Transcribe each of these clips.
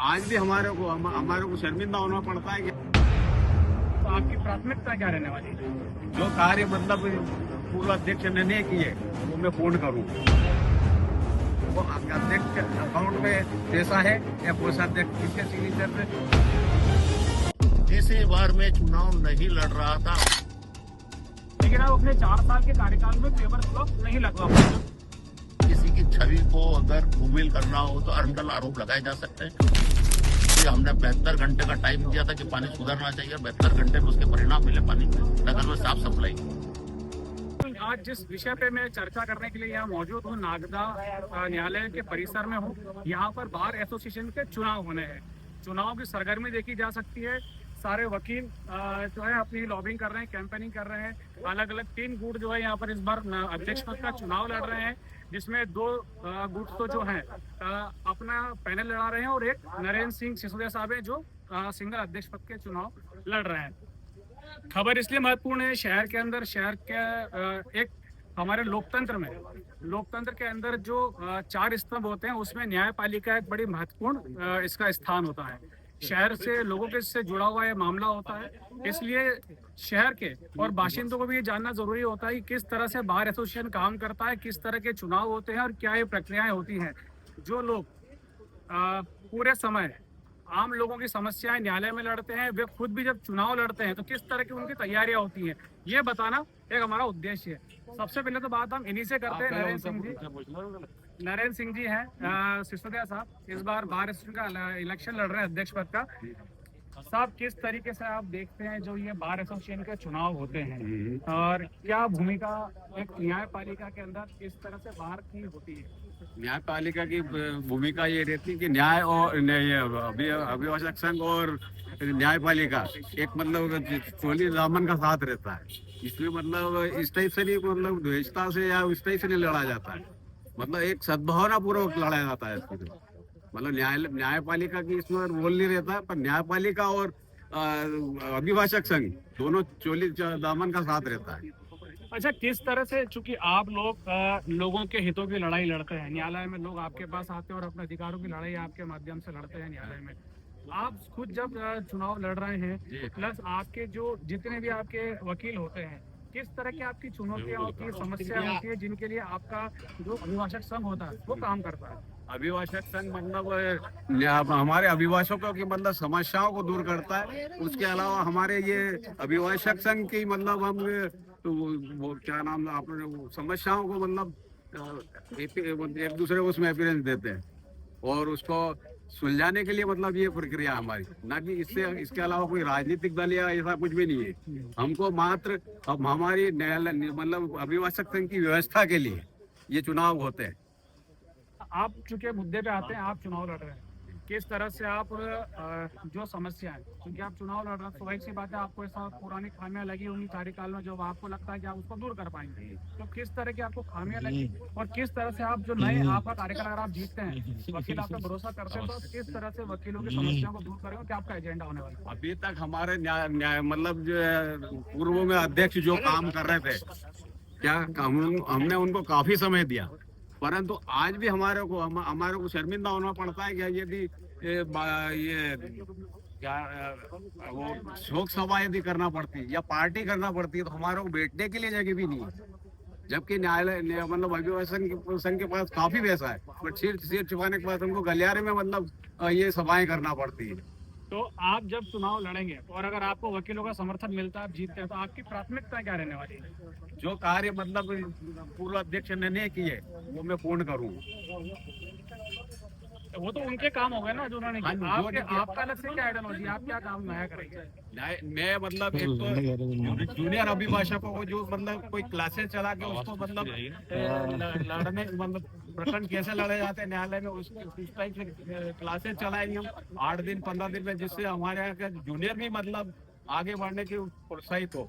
आज भी हमारे को शर्मिंदा होना पड़ता है कि तो आपकी प्राथमिकता क्या रहने वाली है? जो कार्य मतलब पूर्व अध्यक्ष ने नहीं किए वो मैं पूर्ण करूँ। वो अध्यक्ष अकाउंट में पैसा है या कोषाध्यक्ष किसके सिग्नेचर पे? तीसरी बार मैं चुनाव नहीं लड़ रहा था, लेकिन आप अपने 4 साल के कार्यकाल में पेपर क्लॉक नहीं लगवा पाए। किसी की छवि को अगर मुमिल करना हो तो अड़ंगल आरोप लगाए जा सकते हैं। तो हमने 72 घंटे का टाइम दिया था कि पानी सुधरना चाहिए, 72 घंटे में उसके परिणाम मिले। पानी नगर में साफ सप्लाई। आज जिस विषय पे मैं चर्चा करने के लिए यहाँ मौजूद हूँ, नागदा न्यायालय के परिसर में हूँ। यहाँ पर बार एसोसिएशन के चुनाव होने हैं। चुनाव की सरगर्मी देखी जा सकती है। सारे वकील जो है अपनी लॉबिंग कर रहे हैं, कैंपेनिंग कर रहे हैं। अलग अलग 3 गुट जो है यहाँ पर इस बार अध्यक्ष पद का चुनाव लड़ रहे हैं, जिसमें 2 गुट तो जो है अपना पैनल लड़ा रहे हैं और एक नरेंद्र सिंह सिसोदिया साहब है जो सिंगल अध्यक्ष पद के चुनाव लड़ रहे हैं। खबर इसलिए महत्वपूर्ण है, शहर के एक हमारे लोकतंत्र के अंदर जो 4 स्तंभ होते हैं उसमें न्यायपालिका एक बड़ी महत्वपूर्ण इसका स्थान होता है। शहर से लोगों के से जुड़ा हुआ ये मामला होता है, इसलिए शहर के और बाशिंदों को भी ये जानना जरूरी होता है कि किस तरह से बार एसोसिएशन काम करता है, किस तरह के चुनाव होते हैं और क्या ये प्रक्रियाएं होती हैं। जो लोग पूरे समय आम लोगों की समस्याएं न्यायालय में लड़ते हैं, वे खुद भी जब चुनाव लड़ते हैं तो किस तरह की उनकी तैयारियां होती हैं, ये बताना एक हमारा उद्देश्य है। सबसे पहले तो बात हम इन्हीं से करते हैं। नरेंद्र सिंह जी हैं सिसोदिया साहब, इस बार बार एसोसिएशन का इलेक्शन लड़ रहे हैं अध्यक्ष पद का। साहब, किस तरीके से आप देखते हैं जो ये बार एसोसिएशन के चुनाव होते हैं और क्या भूमिका एक न्यायपालिका के अंदर किस तरह से बाहर की होती है? न्यायपालिका की भूमिका ये रहती है कि न्याय और अभिभाषक संघ और न्यायपालिका एक मतलब चोली दामन का साथ रहता है। इसमें मतलब इस टाइप से नहीं, मतलब द्वेषता से या इस टाइप से नहीं लड़ा जाता है, मतलब एक सद्भावना पूर्वक लड़ा जाता है इसमें। मतलब न्यायपालिका की इसमें रोल नहीं रहता है, पर न्यायपालिका और अभिभाषक संघ दोनों चोली दामन का साथ रहता है। अच्छा, किस तरह से, चूंकि आप लोगों के हितों की लड़ाई लड़ते हैं न्यायालय में, लोग आपके पास आते हैं और अपने अधिकारों की लड़ाई आपके माध्यम से लड़ते हैं न्यायालय में। आप खुद जब चुनाव लड़ रहे हैं, प्लस आपके जो जितने भी आपके वकील होते हैं, किस तरह की आपकी चुनौतियां होती है, समस्या होती है, जिनके लिए आपका जो अभिभाषक संघ होता है वो काम करता है? अभिभाषक संघ मतलब हमारे अभिभाषकों की मतलब समस्याओं को दूर करता है। उसके अलावा हमारे ये अभिभाषक संघ की मतलब हम तो वो क्या नाम आपने समस्याओं को मतलब एक दूसरे को उसमें अपीयरेंस देते हैं और उसको सुलझाने के लिए मतलब ये प्रक्रिया हमारी, ना कि इसके अलावा कोई राजनीतिक दल या ऐसा कुछ भी नहीं है। हमको मात्र अब हमारी न्यायालय मतलब अभिभाषक संघ की व्यवस्था के लिए ये चुनाव होते हैं। आप चूंकि मुद्दे पे आते हैं, आप चुनाव लड़ रहे हैं, किस तरह से आप जो समस्या है, क्योंकि आप चुनाव लड़ रहे हैं, स्वाभाविक सी बात है आपको ऐसा पुरानी खामियां लगी होंगी कार्यकाल में जो आपको लगता है कि आप उसको दूर कर पाएंगे। तो किस तरह की आपको खामियां लगी और किस तरह से आप जो नए आपका कार्यकाल अगर आप जीतते हैं, वकील आप पे भरोसा करते हैं, तो किस तरह से वकीलों की समस्याओं को दूर करेंगे, क्या आपका एजेंडा होने वाला है? अभी तक हमारे न्याय मतलब जो है पूर्व में अध्यक्ष जो काम कर रहे थे, क्या हमने उनको काफी समय दिया, परंतु आज भी हमारे को शर्मिंदा होना पड़ता है कि यदि ये वो शोक सभा यदि करना पड़ती या पार्टी करना पड़ती है तो हमारे को बैठने के लिए जगह भी नहीं है। जबकि न्यायालय मतलब अभिभाषक संघ के पास काफी पैसा है, पर सिर छुपाने के बाद हमको गलियारे में मतलब ये सभाएं करना पड़ती है। तो आप जब चुनाव लड़ेंगे और अगर आपको वकीलों का समर्थन मिलता है, आप जीतते हैं, तो आपकी प्राथमिकता क्या रहने वाली है? जो कार्य मतलब पूर्व अध्यक्ष ने नहीं किए वो मैं पूर्ण करूँ। वो तो उनके काम हो गए ना जो उन्होंने किया। आपका अलग से क्या आइडियोलॉजी, आप क्या काम नया करेंगे? मैं मतलब एक तो जूनियर अभिभाषकों को जो मतलब कोई क्लासेस चला के उसको मतलब लड़ने मतलब प्रकरण कैसे लड़े जाते हैं न्यायालय में, उस टाइप से क्लासेस चलाएंगे हम 8 दिन 15 दिन में, जिससे हमारे यहाँ के जूनियर भी मतलब आगे बढ़ने की प्रोत्साहित हो।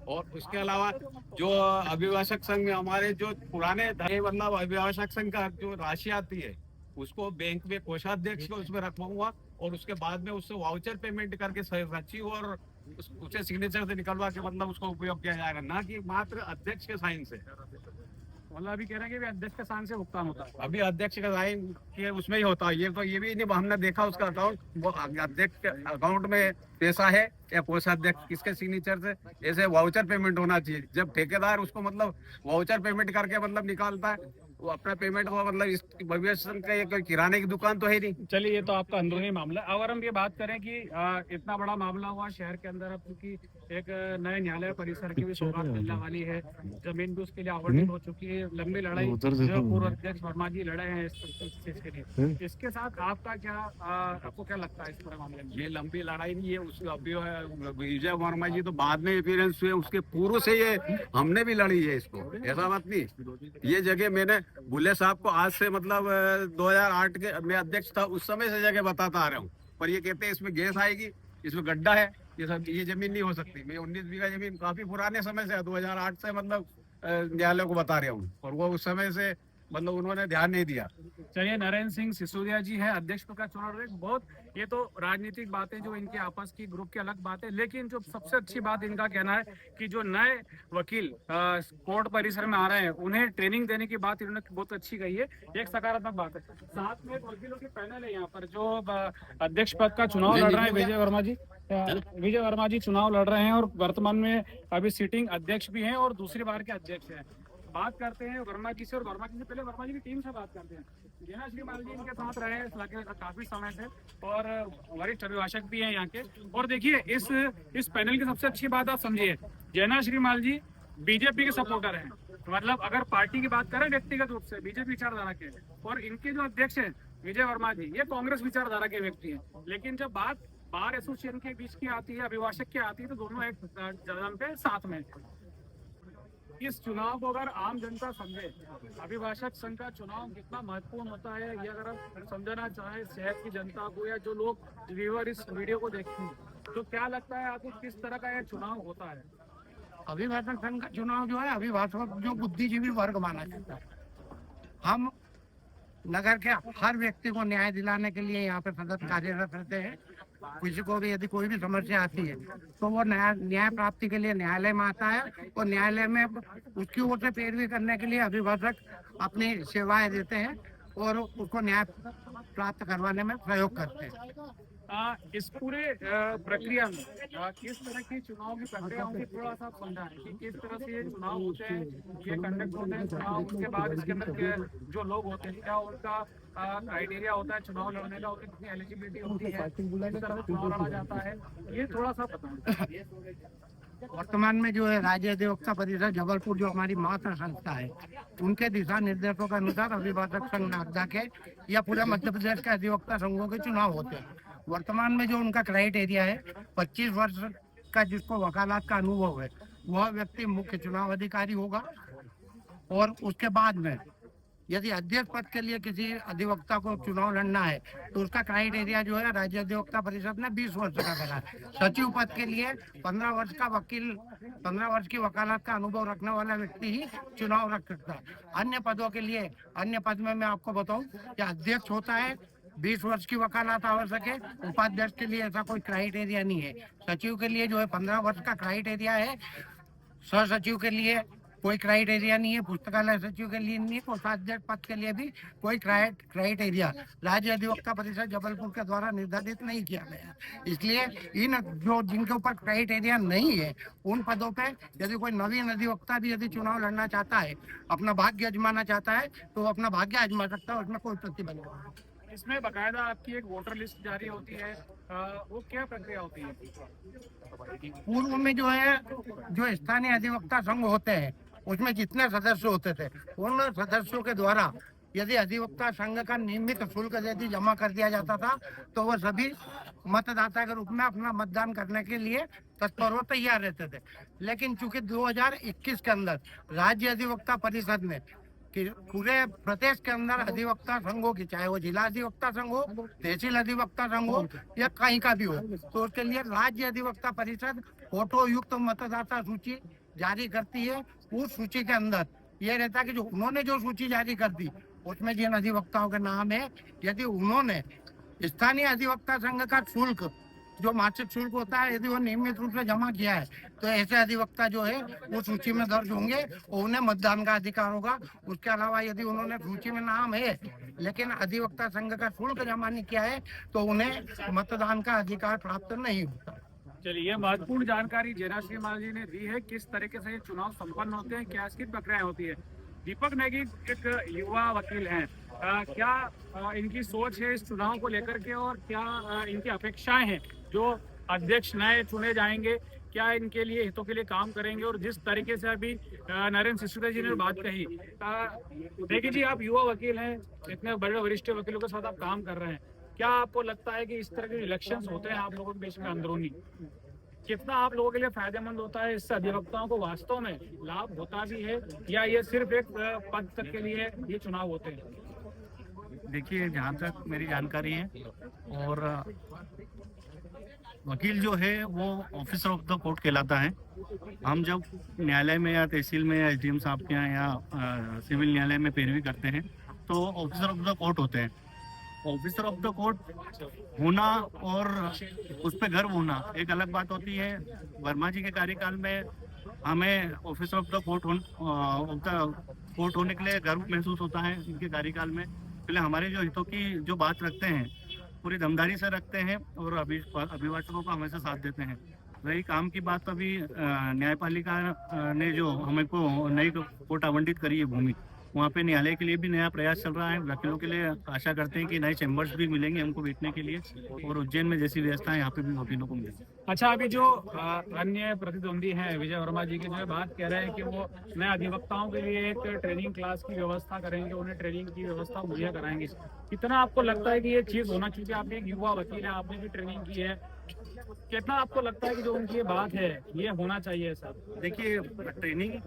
और उसके अलावा जो अभिभाषक संघ में हमारे जो पुराने मतलब अभिभाषक संघ का जो राशि आती है उसको बैंक में कोषाध्यक्ष को उसमें रखवाऊंगा और उसके बाद में उससे वाउचर पेमेंट करके सचिव और उसे सिग्नेचर से निकलवा के मतलब उसका उपयोग किया जाएगा, ना कि मात्र अध्यक्ष के साइन से। मतलब अभी कह रहे हैं कि अध्यक्ष के स्थान से भुगतान होता है। अभी अध्यक्ष का साइन के उसमें ही होता है, ये तो ये भी नहीं हमने देखा उसका अकाउंट, वो अध्यक्ष के अकाउंट में पैसा है या कोषाध्यक्ष किसके सिग्नेचर से, ऐसे वाउचर पेमेंट होना चाहिए। जब ठेकेदार उसको मतलब वाउचर पेमेंट करके मतलब निकालता है, वो अपना पेमेंट को मतलब इस भविष्य का ये कोई किराने की दुकान तो है नहीं। चलिए, ये तो आपका अंदरूनी मामला है। अगर हम ये बात करें कि इतना बड़ा मामला हुआ शहर के अंदर, अब क्योंकि एक नए न्यायालय परिसर की भी सौगात मिलने वाली है, जमीन भी उसके लिए आवंटित हो चुकी है, लंबी लड़ाई जो पूर्व अध्यक्ष वर्मा जी लड़े हैं इस चीज के लिए, इसके साथ आपका क्या आपको क्या लगता है इस पूरे मामले में? ये लंबी लड़ाई नहीं है, उस अभी विजय वर्मा जी तो बाद में अपीयरेंस हुए, उसके पूर्व से ये हमने भी लड़ी है इसको, ऐसा बात नहीं। ये जगह मैंने बुल्ले साहब को आज से मतलब 2008 के मैं अध्यक्ष था उस समय से जगह बताता आ रहा हूँ, पर ये कहते हैं इसमें गैस आएगी, इसमें गड्ढा है, ये सब ये जमीन नहीं हो सकती। मैं 19 बीघा जमीन काफी पुराने समय से 2008 से मतलब न्यायालय को बता रहा हूँ, और वो उस समय से मतलब उन्होंने ध्यान नहीं दिया। चलिए, नरेंद्र सिंह सिसोदिया जी है अध्यक्ष का चुनाव लड़े। बहुत ये तो राजनीतिक बातें जो इनके आपस की ग्रुप की अलग बात है, लेकिन जो सबसे अच्छी बात इनका कहना है कि जो नए वकील कोर्ट परिसर में आ रहे हैं उन्हें ट्रेनिंग देने की बात इन्होंने बहुत अच्छी कही है, एक सकारात्मक बात है। साथ में वकीलों के पैनल है यहाँ पर जो अध्यक्ष पद का चुनाव लड़ रहे हैं विजय वर्मा जी। विजय वर्मा जी चुनाव लड़ रहे हैं और वर्तमान में अभी सिटिंग अध्यक्ष भी हैं और दूसरी बार के अध्यक्ष हैं। बात करते हैं वर्मा जी से, और वर्मा जी से पहले वर्मा जी की टीम से बात करते हैं। जैना श्रीमाल जी इनके साथ रहे हैं काफी समय से और वरिष्ठ अभिभाषक भी हैं यहाँ के। और देखिए, इस पैनल की सबसे अच्छी बात आप समझिए, जैना श्रीमाल जी बीजेपी के सपोर्टर हैं, मतलब अगर पार्टी की बात करें व्यक्तिगत रूप से बीजेपी विचारधारा के, और इनके जो अध्यक्ष हैं विजय वर्मा जी ये कांग्रेस विचारधारा के व्यक्ति हैं। लेकिन जब बात बार एसोसिएशन के बीच की आती है, अभिभाषक की आती है, तो दोनों एक जगह पे साथ में। इस चुनाव को अगर आम जनता समझे, अभिभाषक संघ का चुनाव कितना महत्वपूर्ण होता है, ये अगर आप समझना चाहे शहर की जनता को या जो लोग व्यूअर इस वीडियो को देखते हैं, तो क्या लगता है आपको किस तरह का यह चुनाव होता है? अभिभाषक संघ का चुनाव जो है, अभिभाषक जो बुद्धिजीवी वर्ग माना जाता है, हम नगर के हर व्यक्ति को न्याय दिलाने के लिए यहाँ पे सतत कार्यरत रहते हैं। किसी को भी यदि कोई भी समस्या आती है तो वो न्याय प्राप्ति के लिए न्यायालय में आता है, और न्यायालय में उसकी ओर से पैरवी करने के लिए अभिभाषक अपनी सेवाएं देते हैं और उसको न्याय प्राप्त करवाने में सहयोग करते हैं। इस पूरे प्रक्रिया में किस तरह की चुनाव की प्रक्रिया होती है, थोड़ा सा समझाएं कि किस तरह से ये चुनाव होते हैं, ये कंडक्ट होते हैं चुनाव, उसके बाद इसके अंदर के जो लोग होते हैं क्या उनका क्राइटेरिया होता है चुनाव लड़ने का, उनकी कितनी एलिजिबिलिटी होती है, किस तरह से चुनाव लड़ा जाता है, ये थोड़ा सा बताएं। वर्तमान में जो है राज्य अधिवक्ता परिषद जबलपुर जो हमारी मातृ संस्था है, उनके दिशा निर्देशों के अनुसार अभिभाषक संघ नागदा के या पूरे मध्य प्रदेश के अधिवक्ता संघों के चुनाव होते हैं। वर्तमान में जो उनका क्राइटेरिया है, 25 वर्ष का जिसको वकालत का अनुभव है वह व्यक्ति मुख्य चुनाव अधिकारी होगा, और उसके बाद में यदि अध्यक्ष पद के लिए किसी अधिवक्ता को चुनाव लड़ना है तो उसका क्राइटेरिया जो है राज्य अधिवक्ता परिषद ने 20 वर्ष का करा है। सचिव पद के लिए 15 वर्ष का वकील, 15 वर्ष की वकालत का अनुभव रखने वाला व्यक्ति ही चुनाव रख सकता है। अन्य पदों के लिए, अन्य पद में मैं आपको बताऊं कि अध्यक्ष होता है 20 वर्ष की वकालत आवश्यक है, उपाध्यक्ष के लिए ऐसा कोई क्राइटेरिया नहीं है। सचिव के लिए जो है 15 वर्ष का क्राइटेरिया है, सह सचिव के लिए कोई क्राइटेरिया नहीं है, पुस्तकालय सचिव के लिए नहीं है, कोषाध्यक्ष पद के लिए भी कोई क्राइटेरिया राज्य अधिवक्ता परिषद जबलपुर के द्वारा निर्धारित नहीं किया गया। इसलिए इन जो जिनके ऊपर क्राइटेरिया नहीं है उन पदों पे यदि कोई नवीन अधिवक्ता भी यदि चुनाव लड़ना चाहता है, अपना भाग्य आजमाना चाहता है, तो अपना भाग्य आजमा सकता है, उसमें कोई प्रतिबंध नहीं। इसमें बकायदा आपकी एक वोटर लिस्ट जारी होती है, वो क्या प्रक्रिया होती है? पूर्व में जो है जो स्थानीय अधिवक्ता संघ होते हैं उसमें जितने सदस्य होते थे उन सदस्यों के द्वारा यदि अधिवक्ता संघ का नियमित शुल्क यदि जमा कर दिया जाता था तो वह सभी मतदाता के रूप में अपना मतदान करने के लिए तत्पर व तैयार रहते थे। लेकिन चूंकि 2021 के अंदर राज्य अधिवक्ता परिषद ने कि पूरे प्रदेश के अंदर अधिवक्ता संघों की, चाहे वो जिला अधिवक्ता संघ हो, तहसील अधिवक्ता संघ हो या कहीं का भी हो, तो उसके लिए राज्य अधिवक्ता परिषद फोटो युक्त मतदाता सूची जारी करती है। उस सूची के अंदर ये रहता है कि जो उन्होंने जो सूची जारी कर दी उसमें जिन अधिवक्ताओं के नाम है, यदि उन्होंने स्थानीय अधिवक्ता संघ का शुल्क जो मासिक शुल्क होता है यदि वो नियमित रूप से जमा किया है तो ऐसे अधिवक्ता जो है वो सूची में दर्ज होंगे और उन्हें मतदान का अधिकार होगा। उसके अलावा यदि उन्होंने सूची में नाम है लेकिन अधिवक्ता संघ का शुल्क जमा नहीं किया है तो उन्हें मतदान का अधिकार प्राप्त नहीं होता। चलिए, ये महत्वपूर्ण जानकारी जयराज माल जी ने दी है। किस तरीके से ये चुनाव संपन्न होते हैं, क्या इसकी प्रक्रिया होती है। दीपक नेगी एक युवा वकील हैं, क्या इनकी सोच है इस चुनाव को लेकर के और क्या इनकी अपेक्षाएं हैं जो अध्यक्ष नए चुने जाएंगे, क्या इनके लिए हितों के लिए काम करेंगे। और जिस तरीके से अभी नरेंद्र सिसोदिया जी ने बात कही, नेगी जी आप युवा वकील हैं, इतने बड़े वरिष्ठ वकीलों के साथ आप काम कर रहे हैं, क्या आपको लगता है कि इस तरह के इलेक्शंस होते हैं आप लोगों के बीच में अंदरूनी, कितना आप लोगों के लिए फायदेमंद होता है, इससे अधिवक्ताओं को वास्तव में लाभ होता भी है या ये सिर्फ एक पद तक के लिए ये चुनाव होते हैं। देखिए, जहाँ तक मेरी जानकारी है और वकील जो है वो ऑफिसर ऑफ द कोर्ट कहलाता है। हम जब न्यायालय में या तहसील में या एसडीएम साहब के यहाँ या सिविल न्यायालय में पैरवी करते हैं तो ऑफिसर ऑफ द कोर्ट होते हैं। ऑफिसर ऑफ द कोर्ट होना और उस पर गर्व होना एक अलग बात होती है। वर्मा जी के कार्यकाल में हमें ऑफिसर ऑफ द कोर्ट होने के लिए गर्व महसूस होता है। इनके कार्यकाल में पहले हमारे जो हितों की जो बात रखते हैं पूरी दमदारी से रखते हैं और अभिभाषकों का हमेशा साथ देते हैं। रही काम की बात, अभी न्यायपालिका ने जो हमें को नई कोर्ट आवंटित करी है भूमि, वहाँ पे न्यायालय के लिए भी नया प्रयास चल रहा है। वकीलों के लिए आशा करते हैं कि नए चैम्बर्स भी मिलेंगे हमको बैठने के लिए और उज्जैन में जैसी व्यवस्था है यहाँ पे भी वकीलों को मिलेगी। अच्छा, अभी जो अन्य प्रतिद्वंदी हैं विजय वर्मा जी की जो बात कह रहे हैं कि वो नए अधिवक्ताओं के लिए एक ट्रेनिंग क्लास की व्यवस्था करेंगे, उन्हें ट्रेनिंग की व्यवस्था मुहैया कराएंगे, कितना आपको लगता है कि ये चीज़ होना चाहिए? आप एक युवा वकील है, आपने भी ट्रेनिंग की है, कितना आपको लगता है कि जो उनकी ये बात है ये होना चाहिए सर? देखिए, ट्रेनिंग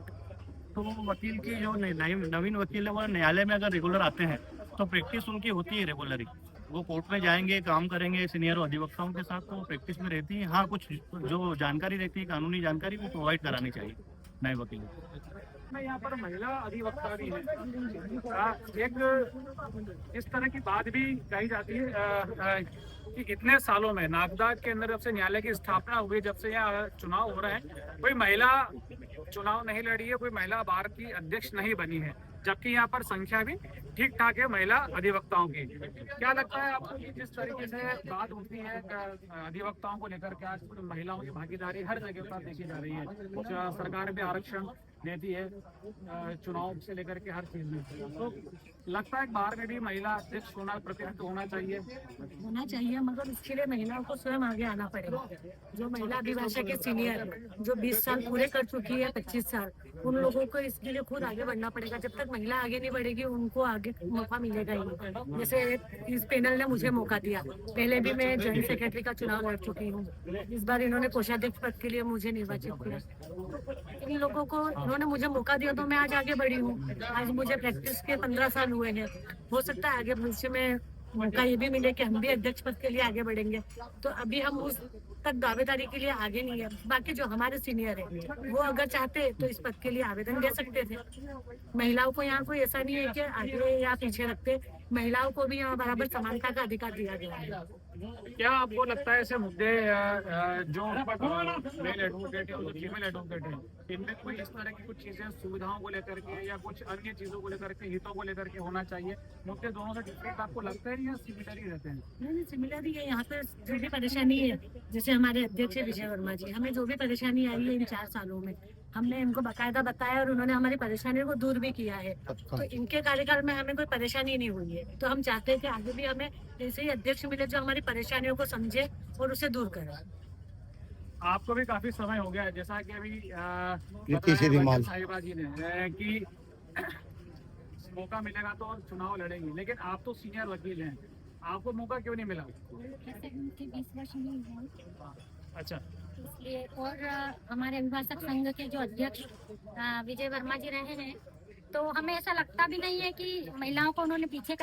तो वकील की जो नवीन वकील है वो न्यायालय में अगर रेगुलर आते हैं तो प्रैक्टिस उनकी होती है रेगुलर। वो कोर्ट में जाएंगे, काम करेंगे सीनियर अधिवक्ताओं के साथ, तो प्रैक्टिस में रहती है। हाँ, कुछ जो जानकारी रहती है कानूनी जानकारी वो प्रोवाइड करानी चाहिए नए वकीलों को। यहाँ पर महिला अधिवक्ता भी है, एक इस तरह की बात भी कही जाती है कि इतने सालों में नागदा के अंदर जब से न्यायालय की स्थापना हुई, जब से यहाँ चुनाव हो रहे हैं, कोई महिला चुनाव नहीं लड़ी है, कोई महिला बार की अध्यक्ष नहीं बनी है, जबकि यहाँ पर संख्या भी ठीक ठाक है महिला अधिवक्ताओं की। क्या लगता है आपको कि जिस तरीके से बात होती है अधिवक्ताओं को लेकर के, आज महिलाओं की भागीदारी हर जगह पर देखी जा रही है, सरकार भी आरक्षण देती है चुनाव से लेकर के हर चीज में, तो लगता है बार में भी महिला अध्यक्ष होना, प्रतिनिधित्व होना चाहिए, मगर उसके लिए महिलाओं को स्वयं आगे आना पड़ेगा। जो महिला अभिभाषक के सीनियर जो 20 साल पूरे कर चुकी है, 25 साल, उन लोगों को इसके लिए खुद आगे बढ़ना पड़ेगा। जब तक महिला आगे नहीं बढ़ेगी उनको आगे मौका मिलेगा ही। जैसे इस पैनल ने मुझे मौका दिया, पहले भी मैं जॉइंट सेक्रेटरी का चुनाव लड़ चुकी हूँ, इस बार इन्होंने कोषाध्यक्ष पद के लिए मुझे निर्वाचित किया। इन लोगों को इन्होंने मुझे मौका दिया तो मैं आज आगे बढ़ी हूँ। आज मुझे प्रैक्टिस के 15 साल हुए हैं, हो सकता है आगे भविष्य में मौका ये भी मिले कि हम भी अध्यक्ष पद के लिए आगे बढ़ेंगे। तो अभी हम उस तक दावेदारी के लिए आगे नहीं है। बाकी जो हमारे सीनियर है वो अगर चाहते तो इस पद के लिए आवेदन दे सकते थे। महिलाओं को यहाँ कोई ऐसा नहीं है कि आगे या पीछे रखते, महिलाओं को भी यहाँ बराबर समानता का अधिकार दिया गया है। क्या आपको लगता है ऐसे मुद्दे जो मेल एडवोकेट है और जो फीमेल एडवोकेट है, इनमें कोई इस तरह की कुछ चीजें सुविधाओं को लेकर के या कुछ अन्य चीजों को लेकर के, हितों को लेकर के होना चाहिए? मुद्दे दोनों से डिफरेंट आपको लगता है या सिमिलर ही रहते हैं? नहीं, सिमिलर ही है। यहाँ पे जो भी परेशानी है, जैसे हमारे अध्यक्ष विजय वर्मा जी, हमें जो भी परेशानी आई है इन 4 सालों में, हमने इनको बाकायदा बताया और उन्होंने हमारी परेशानियों को दूर भी किया है। तो इनके कार्यकाल में हमें कोई परेशानी नहीं हुई है। तो हम चाहते हैं कि आगे भी हमें ऐसे ही अध्यक्ष मिले जो हमारी परेशानियों को समझे और उसे दूर करे। आपको भी काफी समय हो गया है, जैसा कि अभी साहिबा जी ने कि मौका मिलेगा तो चुनाव लड़ेंगे, लेकिन आप तो सीनियर वकील हैं, आपको मौका क्यों नहीं मिला? 20 वर्ष नहीं हुए। अच्छा, इसलिए। और हमारे अभिभाषक संघ के जो अध्यक्ष विजय वर्मा जी रहे हैं, तो हमें ऐसा लगता भी नहीं है कि महिलाओं को उन्होंने पीछे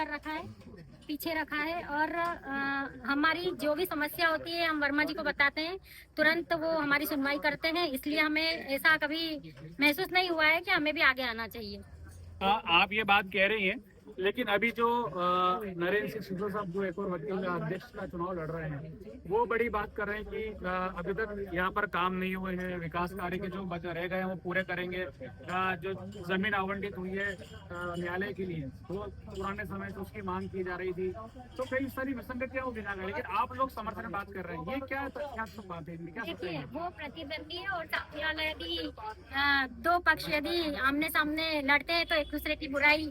रखा है। और हमारी जो भी समस्या होती है हम वर्मा जी को बताते हैं, तुरंत वो हमारी सुनवाई करते हैं। इसलिए हमें ऐसा कभी महसूस नहीं हुआ है कि हमें भी आगे आना चाहिए। आप ये बात कह रही हैं लेकिन अभी जो नरेंद्र सिंह सिद्धू साहब जो एक और वकील अध्यक्ष का चुनाव लड़ रहे हैं, वो बड़ी बात कर रहे हैं कि अभी तक यहाँ पर काम नहीं हुए हैं, विकास कार्य के जो बचे रह गए हैं वो पूरे करेंगे। जो जमीन आवंटित हुई है न्यायालय के लिए, वो पुराने समय से उसकी मांग की जा रही थी, तो कई सारी विसंगतियां वो गिना गई, लेकिन आप लोग समर्थन में बात कर रहे हैं, ये क्या सब बात है, क्या सोचते देखिए हैं? वो प्रतिद्वंदी है और सामने वाला यदि दो पक्ष यदि आमने सामने लड़ते हैं तो एक दूसरे की बुराई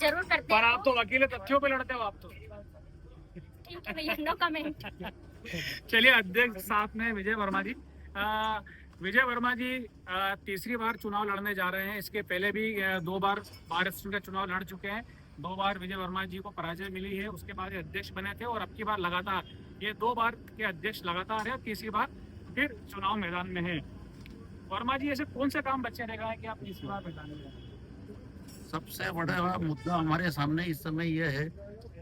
जरूर करते पर हैं। आप तो वकील तथ्यों पे लड़ते हो आप तो। ठीक है भैया, नो कमेंट। चलिए, अध्यक्ष साथ में विजय वर्मा जी। विजय वर्मा जी तीसरी बार चुनाव लड़ने जा रहे हैं। इसके पहले भी 2 बार बार असिस्टेंट का चुनाव लड़ चुके हैं। 2 बार विजय वर्मा जी को पराजय मिली है, उसके बाद ये अध्यक्ष बने थे और अब की बार लगातार ये 2 बार के अध्यक्ष लगातार है, तीसरी बार फिर चुनाव मैदान में है। वर्मा जी, ऐसे कौन से काम बच्चे रह गए हैं कि आप तीसरी बार मैदान में हैं? सबसे बड़ा मुद्दा हमारे सामने इस समय यह है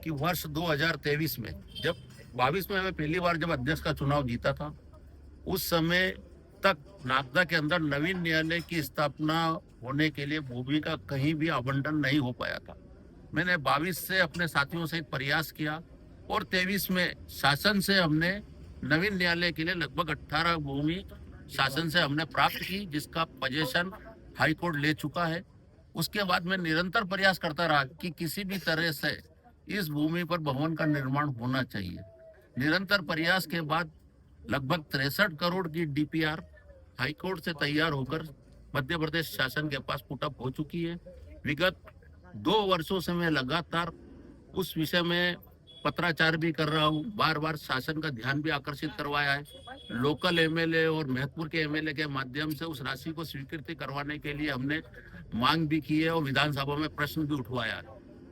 कि वर्ष 2023 में, जब 22 में मैं पहली बार जब अध्यक्ष का चुनाव जीता था, उस समय तक नागदा के अंदर नवीन न्यायालय की स्थापना होने के लिए भूमि का कहीं भी आवंटन नहीं हो पाया था। मैंने 22 से अपने साथियों सहित प्रयास किया और 23 में शासन से हमने नवीन न्यायालय के लिए लगभग 18 भूमि शासन से हमने प्राप्त की, जिसका पोजीशन हाई कोर्ट ले चुका है। उसके बाद मैं निरंतर प्रयास करता रहा कि किसी भी तरह से इस भूमि पर भवन का निर्माण होना चाहिए। निरंतर प्रयास के बाद लगभग 63 करोड़ की डीपीआर हाई कोर्ट से तैयार होकर मध्य प्रदेश शासन के पास पुटअप हो चुकी है। विगत 2 वर्षों से मैं लगातार उस विषय में पत्राचार भी कर रहा हूँ, बार बार शासन का ध्यान भी आकर्षित करवाया है। लोकल एमएलए और महतपुर के एमएलए के माध्यम से उस राशि को स्वीकृति करवाने के लिए हमने मांग भी की है और विधानसभा में प्रश्न भी उठवाया है,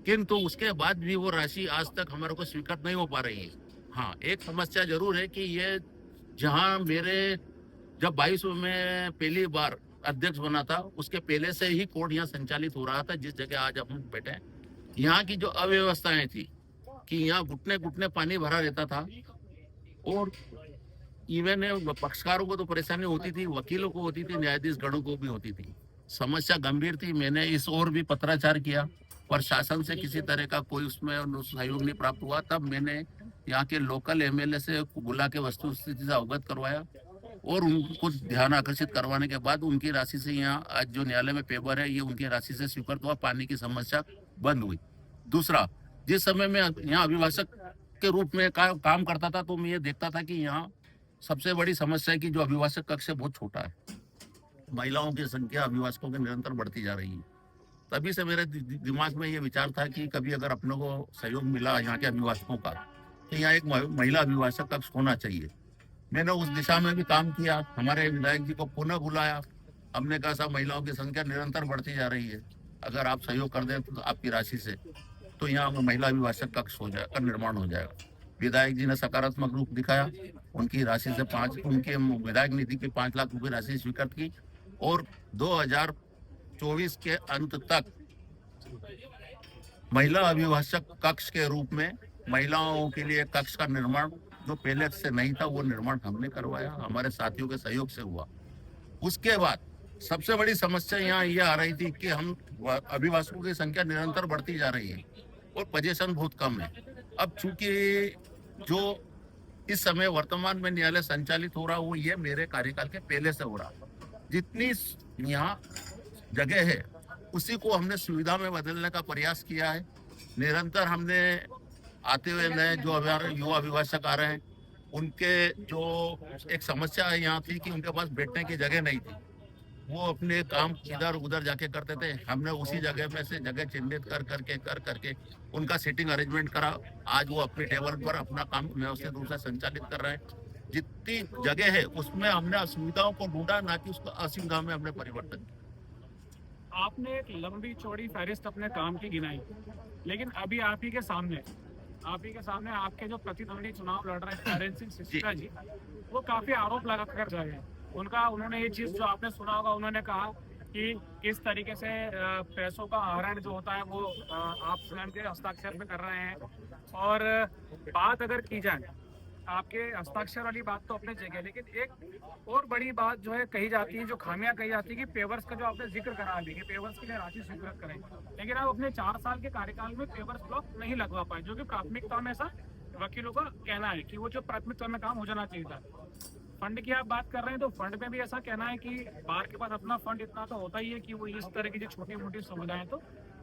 किंतु उसके बाद भी वो राशि आज तक हमारे को स्वीकृत नहीं हो पा रही है। हाँ, एक समस्या जरूर है कि ये जहाँ मेरे जब 22 में पहली बार अध्यक्ष बना था, उसके पहले से ही कोर्ट यहाँ संचालित हो रहा था। जिस जगह आज हम बैठे हैं, यहाँ की जो अव्यवस्थाएं थी कि यहाँ घुटने घुटने पानी भरा रहता था और इवन पक्षकारों को तो परेशानी होती थी, वकीलों को होती थी, न्यायाधीश गणों को भी होती थी। समस्या गंभीर थी। मैंने इस ओर भी पत्राचार किया पर शासन से किसी तरह का कोई उसमें सहयोग नहीं प्राप्त हुआ। तब मैंने यहाँ के लोकल एमएलए से बुला के वस्तु स्थिति से अवगत करवाया और उनको ध्यान आकर्षित करवाने के बाद उनकी राशि से यहाँ आज जो न्यायालय में पेपर है, ये उनकी राशि से स्वीकृत हुआ, पानी की समस्या बंद हुई। दूसरा, जिस समय मैं यहाँ अभिभाषक के रूप में काम करता था, तो मैं ये देखता था कि यहाँ सबसे बड़ी समस्या है कि जो अभिभाषक कक्ष है बहुत छोटा है। महिलाओं की संख्या अभिभाषकों की निरंतर बढ़ती जा रही है। तभी से मेरे दिमाग में ये विचार था कि कभी अगर अपनों को सहयोग मिला यहाँ के अभिभाषकों का, तो यहाँ एक महिला अभिभाषक कक्ष होना चाहिए। मैंने उस दिशा में भी काम किया। हमारे विधायक जी को पुनः बुलाया। हमने कहा साहब, महिलाओं की संख्या निरंतर बढ़ती जा रही है, अगर आप सहयोग कर दें तो आपकी राशि से, तो यहाँ महिला अभिभाषक कक्ष हो जाएगा, निर्माण हो जाएगा। विधायक जी ने सकारात्मक रूप दिखाया। उनकी राशि से उनके विधायक निधि की 5 लाख रुपए राशि स्वीकृत की और 2024 के अंत तक महिला अभिभाषक कक्ष के रूप में महिलाओं के लिए कक्ष का निर्माण जो पहले से नहीं था, वो निर्माण हमने करवाया, हमारे साथियों के सहयोग से हुआ। उसके बाद सबसे बड़ी समस्या यहाँ ये आ रही थी कि हम अभिभाषकों की संख्या निरंतर बढ़ती जा रही है और पोजीशन बहुत कम है। अब चूंकि जो इस समय वर्तमान में न्यायालय संचालित हो रहा, वो ये मेरे कार्यकाल के पहले से हो रहा। जितनी यहाँ जगह है उसी को हमने सुविधा में बदलने का प्रयास किया है। निरंतर हमने आते हुए नए जो युवा अभिभाषक आ रहे हैं, उनके जो एक समस्या यहाँ थी कि उनके पास बैठने की जगह नहीं थी, वो अपने काम इधर उधर जाके करते थे। हमने उसी जगह में से जगह चिन्हित कर करके उनका सीटिंग अरेंजमेंट करा। आज वो अपने टेबल पर अपना काम व्यवस्थित रूप से संचालित कर रहे हैं। जितनी जगह है उसमें हमने असुविधाओं को ढूंढा, ना कि उसको असुविधा में हमने परिवर्तन किया। आपने एक लंबी चौड़ी फहरिस्त अपने काम की गिनाई, लेकिन अभी आप ही के सामने आपके जो प्रतिद्वंदी चुनाव लड़ रहे हैं नरेंद्र सिंह सिद्धू जी, वो काफी आरोप लगा कर गए हैं। उन्होंने ये चीज जो आपने सुना होगा, उन्होंने कहा कि किस तरीके से पैसों का आहरण जो होता है वो आप स्वयं के हस्ताक्षर में कर रहे हैं। और बात अगर की जाए आपके हस्ताक्षर वाली बात तो अपने जगह है, लेकिन एक और बड़ी बात जो है कही जाती है, जो खामियां कही जाती है कि पेवर्स का जो आपने जिक्र करा अभी कि पेवर्स के लिए राशि स्वीकृत करें, लेकिन आप अपने 4 साल के कार्यकाल में पेवर्स ब्लॉक नहीं लगवा पाए, जो कि प्राथमिकता में ऐसा वकीलों का कहना है कि वो जो प्राथमिकता में काम हो जाना चाहिए था। फंड की आप बात कर रहे हैं तो फंड में भी ऐसा कहना है कि बार के पास अपना फंड इतना तो होता ही है कि वो इस तरह की जो छोटी मोटी सुविधाएं तो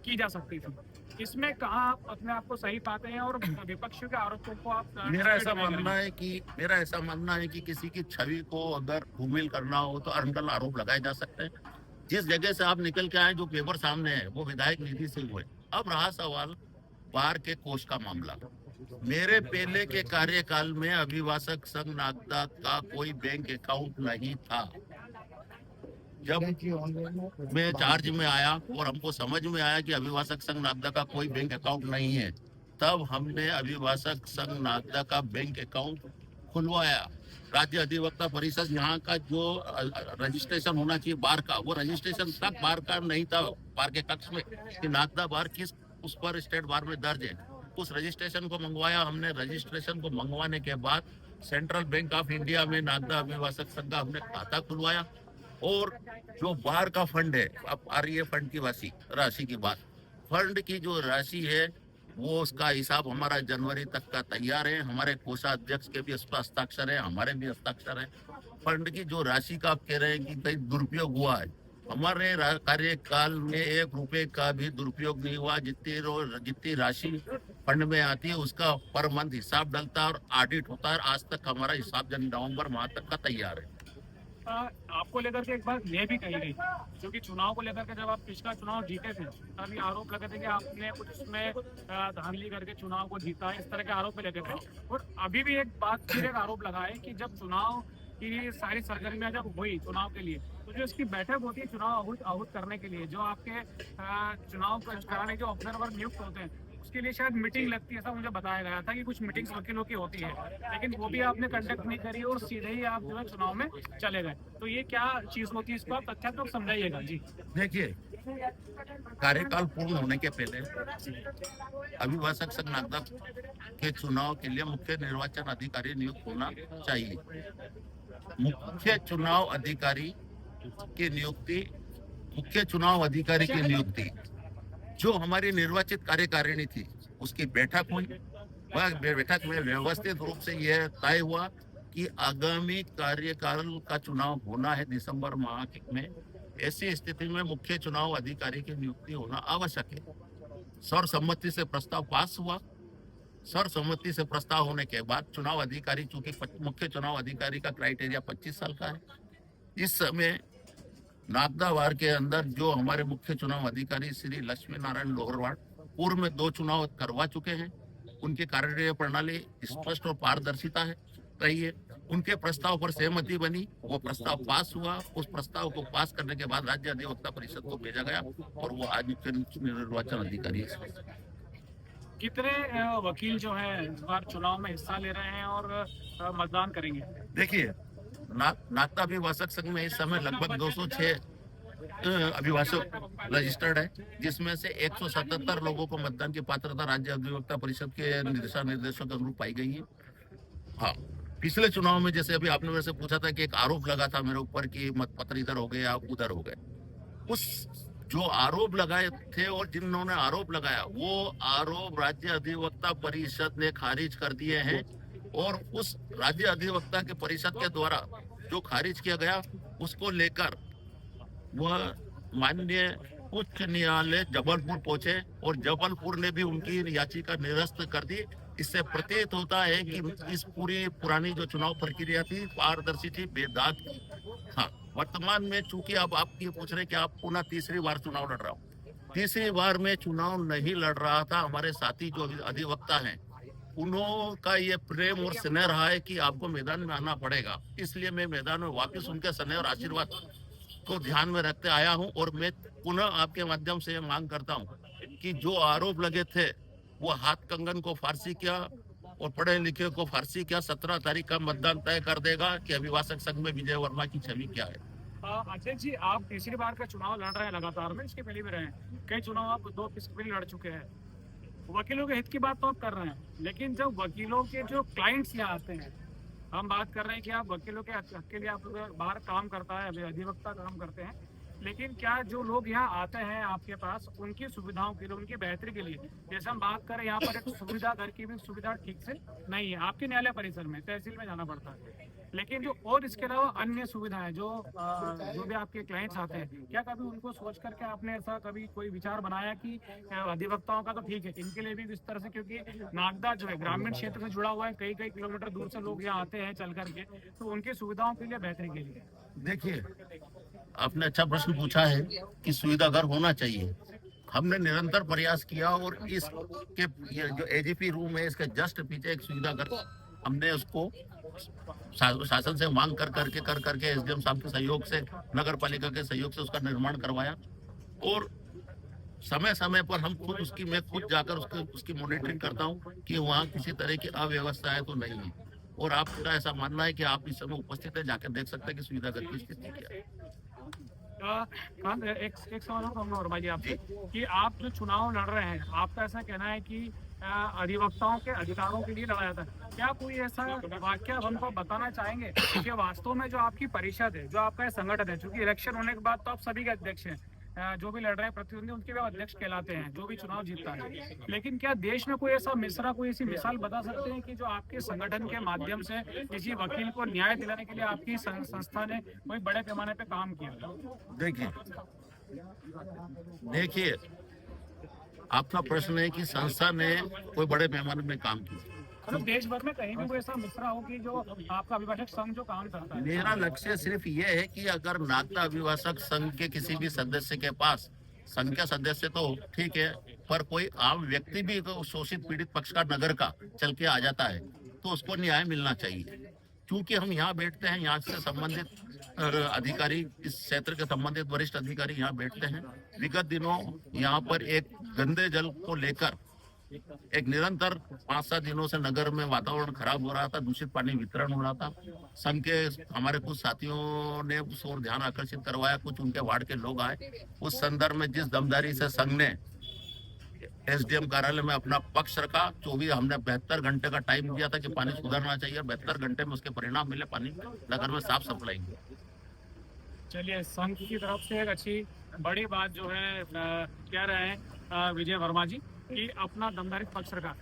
की जा सकती थी। इसमें कहाँ आप अपने आप को सही पाते हैं और विपक्षियों के आरोपों को आप मेरा ऐसा मानना है कि किसी की छवि को अगर धूमिल करना हो तो अनर्गल आरोप लगाए जा सकते हैं। जिस जगह से आप निकल के आए, जो पेपर सामने है, वो विधायक निधि से हुए। अब रहा सवाल बार के कोष का मामला। मेरे पहले के कार्यकाल में अभिभाषक संघ नागदा का कोई बैंक अकाउंट नहीं था। जब मैं चार्ज में आया और हमको समझ में आया कि अभिभाषक संघ नागदा का कोई बैंक अकाउंट नहीं है, तब हमने अभिभाषक संघ नागदा का बैंक अकाउंट खुलवाया। राज्य अधिवक्ता परिषद यहाँ का जो रजिस्ट्रेशन होना चाहिए बार का, वो रजिस्ट्रेशन तक बार का नहीं था, बार के कक्ष में कि नागदा बार किस उस पर स्टेट बार में दर्ज है। उस रजिस्ट्रेशन को मंगवाया हमने। रजिस्ट्रेशन को मंगवाने के बाद सेंट्रल बैंक ऑफ इंडिया में नागदा अभिभाषक संघ का हमने खाता खुलवाया। और जो बाहर का फंड है, अब आ रही है फंड की राशि की बात। फंड की जो राशि है वो उसका हिसाब हमारा जनवरी तक का तैयार है। हमारे कोषाध्यक्ष के भी हस्ताक्षर है, हमारे भी हस्ताक्षर है। फंड की जो राशि का आप कह रहे हैं कि कहीं दुरुपयोग हुआ है, हमारे कार्यकाल में 1 रुपए का भी दुरुपयोग नहीं हुआ। जितनी राशि फंड में आती है उसका पर मंथ हिसाब डलता है और ऑडिट होता है। आज तक हमारा हिसाब नवंबर माह तक का तैयार है। आपको लेकर के एक बात ये भी कही गई, क्योंकि चुनाव को लेकर के जब आप पिछला चुनाव जीते थे तभी आरोप लगे थे कि आपने कुछ उसमें धांधली करके चुनाव को जीता है, इस तरह के आरोप लगे थे। और अभी भी एक बात फिर एक आरोप लगा है कि जब चुनाव की सारी सरगर्मियां जब हुई चुनाव के लिए, तो जो इसकी बैठक होती है चुनाव आहूत करने के लिए, जो आपके चुनाव कराने जो ऑब्जर्वर नियुक्त होते हैं, उसके लिए शायद मीटिंग लगती है, ऐसा मुझे बताया गया था कि कुछ मीटिंग्स वकीलों की होती है, लेकिन वो भी आपने कंडक्ट नहीं करी और सीधे ही आप जो है चुनाव में चले गए। तो ये क्या चीज होती है, इसको आप तथ्य तो समझाइएगा जी। देखिए, कार्यकाल पूर्ण होने के पहले अभिभाषक संघ नागदा के चुनाव के लिए मुख्य निर्वाचन अधिकारी नियुक्त होना चाहिए। मुख्य चुनाव अधिकारी की नियुक्ति जो हमारी निर्वाचित कार्यकारिणी थी उसकी बैठक हुई। वह बैठक में व्यवस्थित रूप से यह तय हुआ कि आगामी कार्यकाल का चुनाव होना है दिसंबर माह में। ऐसी स्थिति में मुख्य चुनाव अधिकारी की नियुक्ति होना आवश्यक है। सर्वसम्मति से प्रस्ताव पास हुआ। सर्वसम्मति से प्रस्ताव होने के बाद चुनाव अधिकारी, चूंकि मुख्य चुनाव अधिकारी का क्राइटेरिया 25 साल का है, इस समय नागदा वार के अंदर जो हमारे मुख्य चुनाव अधिकारी श्री लक्ष्मी नारायण लोहरवाड़ पूर्व में 2 चुनाव करवा चुके हैं, उनकी कार्यप्रणाली प्रणाली स्पष्ट और पारदर्शिता है रही है। उनके प्रस्ताव पर सहमति बनी, वो प्रस्ताव पास हुआ। उस प्रस्ताव को पास करने के बाद राज्य अधिवक्ता परिषद को भेजा गया और वो आज मुख्य निर्वाचन अधिकारी है। कितने वकील जो है इस बार चुनाव में हिस्सा ले रहे हैं और मतदान करेंगे? देखिए, नागदा अभिभाषक संघ में इस समय लगभग 206 अभिभाषक रजिस्टर्ड है, जिसमें से 177 लोगों को मतदान की पात्रता राज्य अधिवक्ता परिषद के दिशा निर्देशों के अनुरूप पाई गई है। हाँ, पिछले चुनाव में जैसे अभी आपने मेरे से पूछा था कि एक आरोप लगा था मेरे ऊपर कि मतपत्र इधर हो गए या उधर हो गए, उस जो आरोप लगाए थे और जिन्होंने आरोप लगाया वो आरोप राज्य अधिवक्ता परिषद ने खारिज कर दिए हैं। और उस राज्य अधिवक्ता के परिषद के द्वारा जो खारिज किया गया उसको लेकर वह माननीय उच्च न्यायालय जबलपुर पहुंचे और जबलपुर ने भी उनकी याचिका निरस्त कर दी। इससे प्रतीत होता है कि इस पूरी पुरानी जो चुनाव प्रक्रिया थी पारदर्शी थी, बेदाग थी। हाँ, वर्तमान में चूंकि अब आप ये पूछ रहे कि आप पुनः तीसरी बार चुनाव लड़ रहा हूँ, तीसरी बार में चुनाव नहीं लड़ रहा था। हमारे साथी जो अधिवक्ता हैं उनका ये प्रेम और स्नेह रहा है कि आपको मैदान में आना पड़ेगा, इसलिए मैं मैदान में वापस उनके स्नेह और आशीर्वाद को ध्यान में रखते आया हूं। और मैं पुनः आपके माध्यम से ये मांग करता हूं कि जो आरोप लगे थे वो हाथ कंगन को फारसी किया और पढ़े लिखे को फारसी किया। 17 तारीख का मतदान तय कर देगा कि अभिभाषक संघ में विजय वर्मा की छवि क्या है। अध्यक्ष जी, आप तीसरी बार का चुनाव लड़ रहे हैं लगातार में, इसके पहले भी रहे हैं, कई चुनाव आप 2 किस्त लड़ चुके हैं। वकीलों के हित की बात तो आप कर रहे हैं, लेकिन जब वकीलों के जो क्लाइंट्स यहाँ आते हैं, हम बात कर रहे हैं कि आप वकीलों के हक के लिए आप बाहर काम करता है, अधिवक्ता काम करते हैं, लेकिन क्या जो लोग यहाँ आते हैं आपके पास उनकी सुविधाओं के लिए, उनकी बेहतरी के लिए, जैसे हम बात करें यहाँ पर एक सुविधा, घर की भी सुविधा ठीक से नहीं है आपके न्यायालय परिसर में, तहसील में जाना पड़ता है, लेकिन जो और इसके अलावा अन्य सुविधाएं जो भी आपके क्लाइंट्स आते हैं, क्या कभी उनको सोच करके आपने ऐसा कभी कोई विचार बनाया कि अधिवक्ताओं का तो ठीक है, इनके लिए भी इस तरह से, क्योंकि नागदा जो है ग्रामीण क्षेत्र से जुड़ा हुआ है, कई कई किलोमीटर दूर से लोग यहाँ आते हैं चल करके, तो उनकी सुविधाओं के लिए, बेहतरी के लिए? देखिए, आपने अच्छा प्रश्न पूछा है कि सुविधा घर होना चाहिए। हमने निरंतर प्रयास किया और इसके ये जो एजीपी रूम है इसके जस्ट पीछे एक सुविधा घर हमने उसको शासन से मांग कर करके एसडीएम साहब के सहयोग से, नगर पालिका के सहयोग से उसका निर्माण करवाया और समय समय पर हम खुद मैं खुद जाकर उसकी मॉनिटरिंग करता हूँ कि वहाँ किसी तरह की अव्यवस्था है तो नहीं है। और आपका ऐसा मानना है कि आप इस समय उपस्थित है, जाकर देख सकते हैं कि सुविधा घर की स्थिति क्या है। एक सवाल और कहूँगा वर्मा जी आपसे कि आप जो चुनाव लड़ रहे हैं, आपका ऐसा कहना है कि अधिवक्ताओं के अधिकारों के लिए लड़ा जाता है, क्या कोई ऐसा वाक्य आप हमको बताना चाहेंगे कि वास्तव में जो आपकी परिषद है, जो आपका संगठन है, चूंकि इलेक्शन होने के बाद तो आप सभी के अध्यक्ष हैं, जो भी लड़ रहे हैं प्रतिद्वंदी उनके भी अध्यक्ष कहलाते हैं, जो भी चुनाव जीतता है, लेकिन क्या देश में कोई ऐसा मिसरा, कोई ऐसी मिसाल बता सकते हैं कि जो आपके संगठन के माध्यम से किसी वकील को न्याय दिलाने के लिए आपकी संस्था ने कोई बड़े पैमाने पे काम किया? देखिए, आपका प्रश्न है कि संस्था ने कोई बड़े पैमाने में काम किया, मतलब देश भर में कहीं भी कोई ऐसा मिसरा हो कि जो आपका अभिभाषक संघ जो काम करता है? मेरा लक्ष्य सिर्फ ये है कि अगर नागदा अभिभाषक संघ के किसी भी सदस्य के पास, संघ के सदस्य तो ठीक है, पर कोई आम व्यक्ति भी तो शोषित पीड़ित पक्ष का नगर का चल के आ जाता है तो उसको न्याय मिलना चाहिए। क्योंकि हम यहाँ बैठते हैं, यहाँ से संबंधित अधिकारी, इस क्षेत्र के संबंधित वरिष्ठ अधिकारी यहाँ बैठते हैं। विगत दिनों यहाँ पर एक गंदे जल को लेकर एक निरंतर 5-7 दिनों से नगर में वातावरण खराब हो रहा था, दूषित पानी वितरण हो रहा था। संघ के हमारे कुछ साथियों ने उस ओर ध्यान आकर्षित करवाया, कुछ उनके वार्ड के लोग आए। उस संदर्भ में जिस दमदारी से संघ ने एसडीएम कार्यालय में अपना पक्ष रखा, 24 हमने 72 घंटे का टाइम दिया था कि पानी सुधरना चाहिए, 72 घंटे में उसके परिणाम मिले, पानी नगर में साफ सप्लाई। चलिए, संघ की तरफ से एक अच्छी बड़ी बात जो है कह रहे हैं विजय वर्मा जी कि अपना दमदारी पक्ष रखा।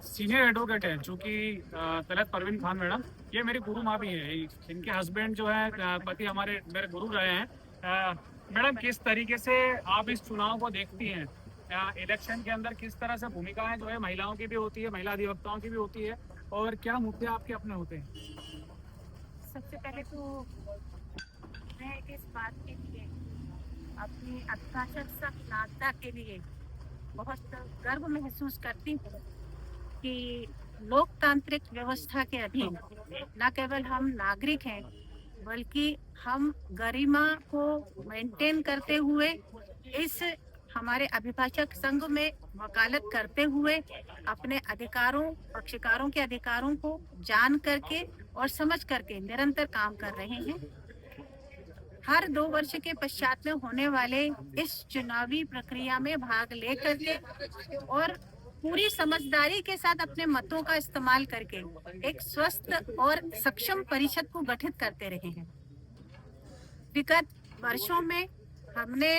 सीनियर एडवोकेट है जो कि तलत परवीन खान मैडम, ये मेरी गुरु माँ भी है, इनके हस्बैंड जो है पति हमारे मेरे गुरु रहे हैं। मैडम, किस तरीके से आप इस चुनाव को देखती हैं? इलेक्शन के अंदर किस तरह से भूमिकाएं जो है महिलाओं की भी होती है, महिला अधिवक्ताओं की भी होती है, और क्या मुद्दे आपके अपने होते हैं? सबसे पहले तो मैं इस बात के लिए अपनी अभिभाषक संघ नागदा के लिए बहुत गर्व महसूस करती हूँ कि लोकतांत्रिक व्यवस्था के अधीन न केवल हम नागरिक हैं, बल्कि हम गरिमा को मेंटेन करते हुए इस हमारे अभिभाषक संघ में वकालत करते हुए अपने अधिकारों, पक्षकारों के अधिकारों को जान करके और समझ करके निरंतर काम कर रहे हैं। हर 2 वर्ष के पश्चात में होने वाले इस चुनावी प्रक्रिया में भाग लेकर के और पूरी समझदारी के साथ अपने मतों का इस्तेमाल करके एक स्वस्थ और सक्षम परिषद को गठित करते रहे हैं। विगत वर्षों में हमने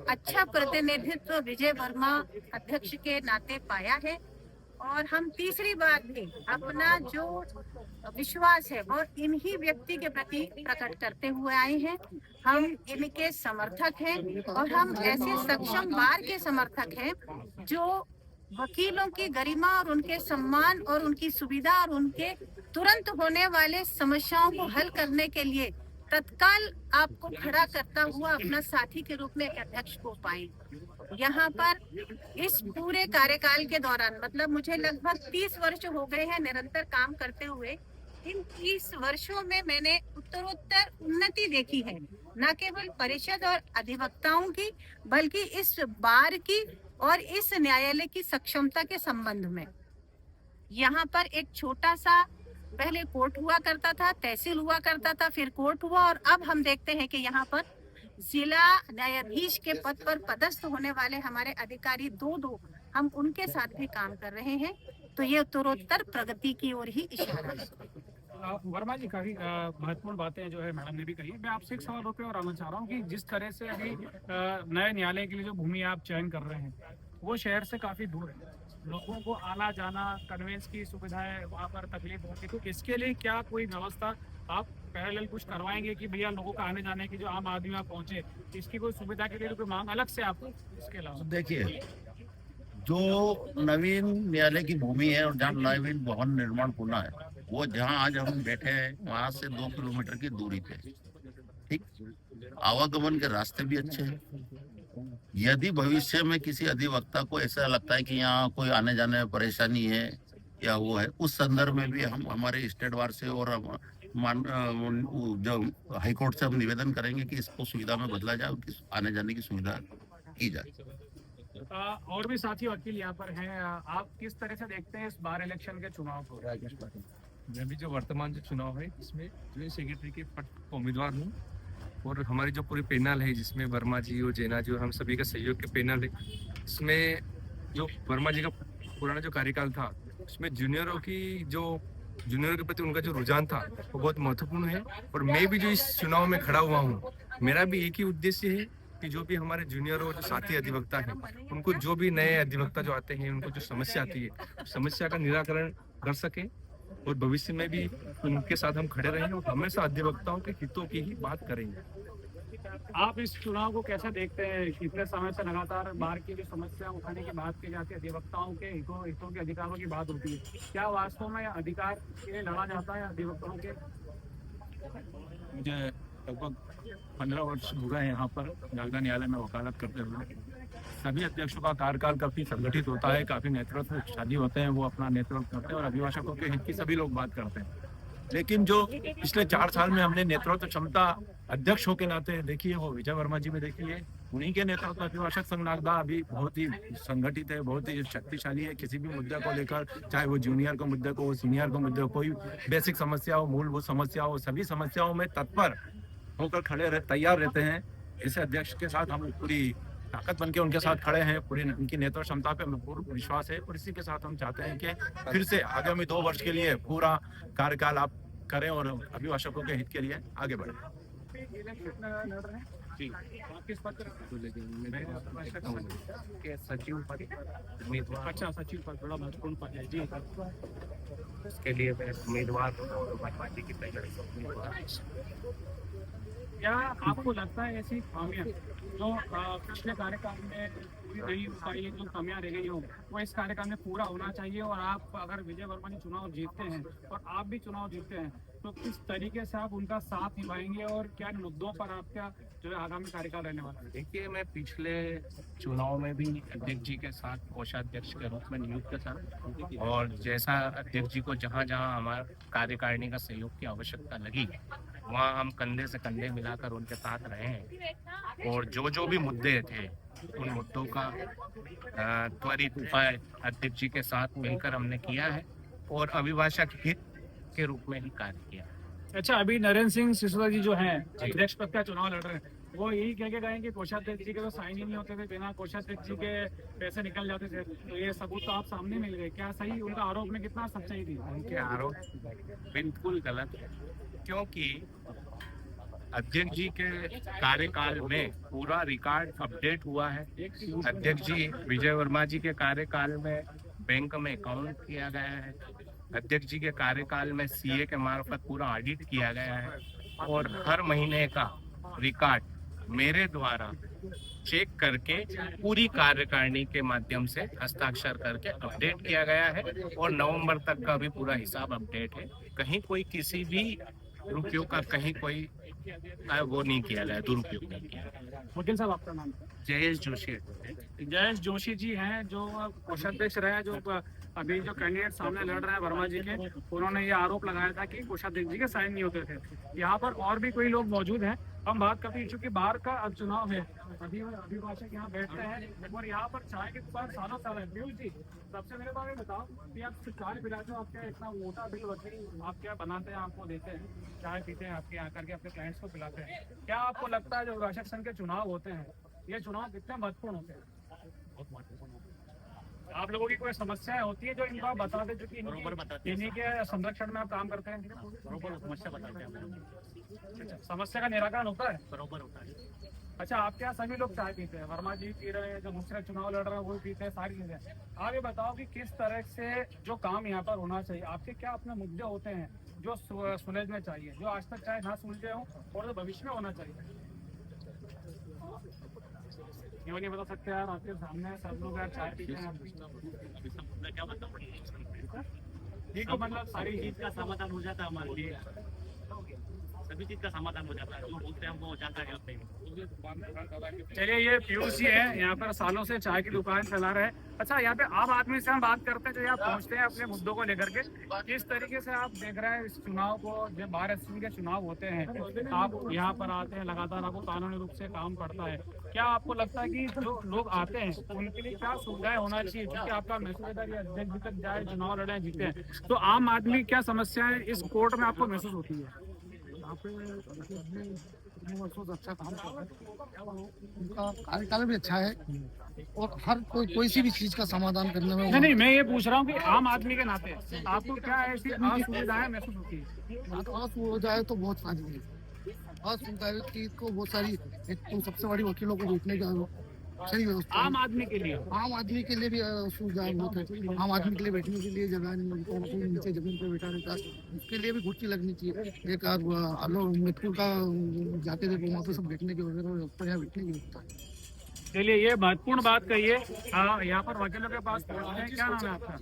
अच्छा प्रतिनिधित्व विजय वर्मा अध्यक्ष के नाते पाया है और हम तीसरी बात भी अपना जो विश्वास है वो इन्हीं व्यक्ति के प्रति प्रकट करते हुए आए हैं। हम इनके समर्थक हैं और हम ऐसे सक्षम बार के समर्थक हैं जो वकीलों की गरिमा और उनके सम्मान और उनकी सुविधा और उनके तुरंत होने वाले समस्याओं को हल करने के लिए तत्काल आपको खड़ा करता हुआ अपना साथी के रूप में एक अध्यक्ष को पाए। यहाँ पर इस पूरे कार्यकाल के दौरान, मतलब मुझे लगभग 30 वर्ष हो गए हैं निरंतर काम करते हुए। इन 30 वर्षों में मैंने उत्तरोत्तर उन्नति देखी है, न केवल परिषद और अधिवक्ताओं की, बल्कि इस बार की और इस न्यायालय की सक्षमता के संबंध में। यहाँ पर एक छोटा सा पहले कोर्ट हुआ करता था, तहसील हुआ करता था, फिर कोर्ट हुआ, और अब हम देखते हैं कि यहाँ पर जिला न्यायाधीश के पद पर पदस्थ होने वाले हमारे अधिकारी 2-2 हम उनके साथ भी काम कर रहे हैं, तो ये उत्तरोत्तर प्रगति की ओर ही इशारा है। वर्मा जी, काफी महत्वपूर्ण बातें जो है मैडम ने भी कही। मैं आपसे एक सवाल और आना चाह रहा हूँ कि जिस तरह से अभी नए न्यायालय के लिए जो भूमि आप चयन कर रहे हैं वो शहर से काफी दूर है, लोगों को आना जाना, कन्वेंस की सुविधाएं वहाँ पर तकलीफ होगी, तो इसके लिए क्या कोई व्यवस्था आप पैरेलल कुछ करवाएंगे कि भैया लोगों का आने जाने की जो आम आदमी वहाँ पहुंचे, इसकी कोई सुविधा के लिए कोई मांग अलग से आपको इसके अलावा? देखिए, जो नवीन न्यायालय की भूमि है और जहाँ नवीन भवन निर्माण होना है, वो जहाँ आज हम बैठे हैं वहां से 2 किलोमीटर की दूरी पे, ठीक, आवागमन के रास्ते भी अच्छे हैं। यदि भविष्य में किसी अधिवक्ता को ऐसा लगता है कि यहाँ कोई आने जाने में परेशानी है या वो है, उस संदर्भ में भी हम हमारे स्टेट बार से और जो हाईकोर्ट से हम निवेदन करेंगे कि इसको सुविधा में बदला जाए, उनकी आने जाने की सुविधा की जाए। और भी साथी वकील यहाँ पर हैं, आप किस तरह से देखते हैं इस बार इलेक्शन के चुनाव को? मैं भी जो वर्तमान जो चुनाव है इसमें जो सेक्रेटरी के पद का उम्मीदवार हूँ, और हमारी जो पूरी पैनल है जिसमें वर्मा जी और जैना जी और हम सभी का सहयोग के पैनल है, इसमें जो वर्मा जी का पुराना जो कार्यकाल था उसमें जूनियरों के प्रति उनका जो रुझान था वो बहुत महत्वपूर्ण है। और मैं भी जो इस चुनाव में खड़ा हुआ हूँ, मेरा भी एक ही उद्देश्य है कि जो भी हमारे जूनियर और जो साथी अधिवक्ता हैं, उनको जो भी नए अधिवक्ता जो आते हैं उनको जो समस्या आती है, समस्या का निराकरण कर सके और भविष्य में भी उनके साथ हम खड़े रहेंगे और हमेशा अधिवक्ताओं के हितों की ही बात करेंगे। आप इस चुनाव को कैसे देखते हैं? इतने समय से लगातार बार की जो समस्या उठाने की बात की जाती है, अधिवक्ताओं के हितों के अधिकारों की बात होती है, क्या वास्तव में अधिकार के लिए लड़ा जाता है अधिवक्ताओं के? मुझे लगभग 15 वर्ष हो गए यहाँ पर नागदा न्यायालय में वकालत करते हुए। सभी अध्यक्षों का कार्यकाल काफी संगठित होता है, काफी नेतृत्वशाली होते हैं, वो अपना नेतृत्व करते हैं और अभिभाषकों के हित की सभी लोग बात करते हैं। लेकिन जो पिछले 4 साल में हमने नेतृत्व क्षमता अध्यक्ष के नाते देखी है, वो विजय वर्मा जी में देखी है। उन्हीं के नेतृत्व अभिभाषक संघ नागदा अभी बहुत ही संगठित है, बहुत ही शक्तिशाली है। किसी भी मुद्दे को लेकर, चाहे वो जूनियर को मुद्दे को, सीनियर को मुद्दे को, कोई बेसिक समस्या हो, मूलभूत समस्या हो, सभी समस्याओं में तत्पर होकर तैयार रहते हैं। ऐसे अध्यक्ष के साथ हम पूरी ताकत बन के उनके साथ खड़े हैं, पूरी उनकी नेतृत्व क्षमता पे हमें पूर्ण विश्वास है और इसी के साथ हम चाहते हैं कि फिर से आगामी 2 वर्ष के लिए पूरा कार्यकाल आप करें और अभिभाषकों के हित के लिए आगे बढ़ें। सचिव पद उम्मीदवार। अच्छा, सचिव पद बड़ा महत्वपूर्ण पद है जी। उसके लिए मैं उम्मीदवार और वर्मा जी की तैयारी। क्या आपको लगता है ऐसी खामियां जो पिछले कार्यकाल में पूरी नहीं हो पाई है, जो खामियां रह गई हो, वो इस कार्यकाल में पूरा होना चाहिए? और आप अगर विजय वर्मा जी चुनाव जीतते हैं और आप भी चुनाव जीतते हैं, तो किस तरीके से आप उनका साथ निभाएंगे और क्या मुद्दों पर आपका जो है आगामी कार्यकाल रहने वाला है? देखिए, मैं पिछले चुनाव में भी अध्यक्ष जी के साथ कोषाध्यक्ष के रूप में नियुक्त था और जैसा अध्यक्ष जी को जहां जहां हमारे कार्यकारिणी का सहयोग की आवश्यकता लगी, वहां हम कंधे से कंधे मिलाकर उनके साथ रहे हैं और जो भी मुद्दे थे उन मुद्दों का त्वरित उपाय अध्यक्ष जी के साथ मिलकर हमने किया है और अभिभाषक हित के रूप में ही कार्य किया। अच्छा, अभी नरेंद्र सिंह सिसोदिया जी जो हैं अध्यक्ष पद का चुनाव लड़ रहे हैं, वो यही कह के गए कि कोषाध्यक्ष जी के तो साइन ही नहीं होते थे, बिना कोषाध्यक्ष जी के पैसे निकल जाते थे। तो ये सबूत तो आप सामने मिल गए, क्या सही उनका आरोप में कितना सच्चाई थी? उनके आरोप बिल्कुल गलत है, क्योंकि अध्यक्ष जी के कार्यकाल में पूरा रिकॉर्ड अपडेट हुआ है। अध्यक्ष जी विजय वर्मा जी के कार्यकाल में बैंक में अकाउंट किया गया है, अध्यक्ष जी के कार्यकाल में सीए के मार्फत पूरा ऑडिट किया गया है और हर महीने का रिकॉर्ड मेरे द्वारा चेक करके पूरी कार्यकारिणी के माध्यम से हस्ताक्षर करके अपडेट किया गया है और नवंबर तक का भी पूरा हिसाब अपडेट है। कहीं कोई किसी भी रुपयों का कहीं कोई वो नहीं किया गया, दुरुपयोग नहीं किया गया। वकील साहब, आपका नाम? जयेश जोशी। जयेश जोशी जी हैं जो कोषाध्यक्ष रहे, जो अभी जो कैंडिडेट सामने लड़ रहे हैं वर्मा जी के, उन्होंने ये आरोप लगाया था कि कोषाध्यक्ष जी के साइन नहीं होते थे। यहाँ पर और भी कोई लोग मौजूद हैं। हम बात करते हैं चूंकि बाहर का अब चुनाव है, अभिभाषक यहाँ बैठते हैं और यहाँ पर चाय की दुकान सालों साल है। पीयूष जी, सबसे मेरे बारे में बताओ कि आप चाय पिलाते हो, आपका इतना मोटा बिल वकील आप क्या बनाते हैं, आपको देते हैं, चाय पीते हैं, आपके यहाँ करके अपने क्लाइंट्स को पिलाते हैं। क्या आपको लगता है जो अभिभाषक संघ के चुनाव होते हैं, ये चुनाव कितने महत्वपूर्ण होते हैं? बहुत महत्वपूर्ण होते हैं। आप लोगों की कोई समस्याएं होती है जो इनको आप बता दे, जो कि इन्हीं के संरक्षण में आप काम करते हैं? समस्या बताते हैं, समस्या का निराकरण होता है? बरोबर होता है। अच्छा, आपके यहाँ सभी लोग चाय पीते हैं, वर्मा जी पी रहे हैं, जो दूसरे चुनाव लड़ रहे हैं वो भी पीते हैं, सारी चीजें। आप ये बताओ कि किस तरह से जो काम यहाँ पर होना चाहिए, आपके क्या अपने मुद्दे होते हैं जो सुलझने चाहिए, जो आज तक चाहे ना सुलझे हो और जो भविष्य में होना चाहिए? क्यों नहीं बता सकते यार? आपके सामने सब लोग यार चाय पीते हैं। अभी सब मुद्दा क्या बताऊं, ठीक है, मतलब सारी चीज का समाधान हो जाता है हमारे लिए, सभी चीज का समाधान हो जाता है, जो बोलते हैं वो हो जाता है अपने। चलिए, ये पीयूष जी है, यहाँ पर सालों से चाय की दुकान चला रहे हैं। अच्छा, यहाँ पे आम आदमी से हम बात करते हैं जो यहाँ पहुँचते हैं अपने मुद्दों को लेकर के। किस तरीके से आप देख रहे हैं इस चुनाव को? जब 12 अप्रैल के चुनाव होते हैं, आप यहाँ पर आते हैं, लगातार आपको कानूनी रूप से काम पड़ता है। क्या आपको लगता है कि जो लोग आते हैं उनके लिए क्या सुविधाएं होना चाहिए, क्योंकि आपका महसूस अध्यक्ष जी तक जाए, चुनाव लड़े, जीते हैं, तो आम आदमी क्या समस्याएं इस कोर्ट में आपको महसूस होती है? यहाँ पे अच्छा काम कर रहे हैं, उनका कार्यकाल भी अच्छा है और हर कोई सी भी चीज का समाधान करने में नहीं, मैं ये पूछ रहा हूँ कि आम आदमी के नाते आपको क्या ऐसी असुविधाएं महसूस होती है? असुविधाएं तो बहुत सारी है। असुविधाएं की तो बहुत सारी, एक तो सबसे बड़ी वकीलों को बैठने का सही व्यवस्था आम आदमी के लिए के लिए भी असुविधाएं बहुत है। आम आदमी के लिए बैठने के लिए जगह नहीं मिलती, कोई नीचे जमीन पे बैठा रहता है, उसके लिए भी कुर्सी लगनी चाहिए। एक मेट्रो का जाते थे वहाँ पे सब बैठने की वगैरह व्यवस्था, यहाँ बैठने की व्यवस्था है। चलिए, ये महत्वपूर्ण बात कही है। यहाँ पर वकीलों के पास पहुंचते हैं। क्या नाम है आपका?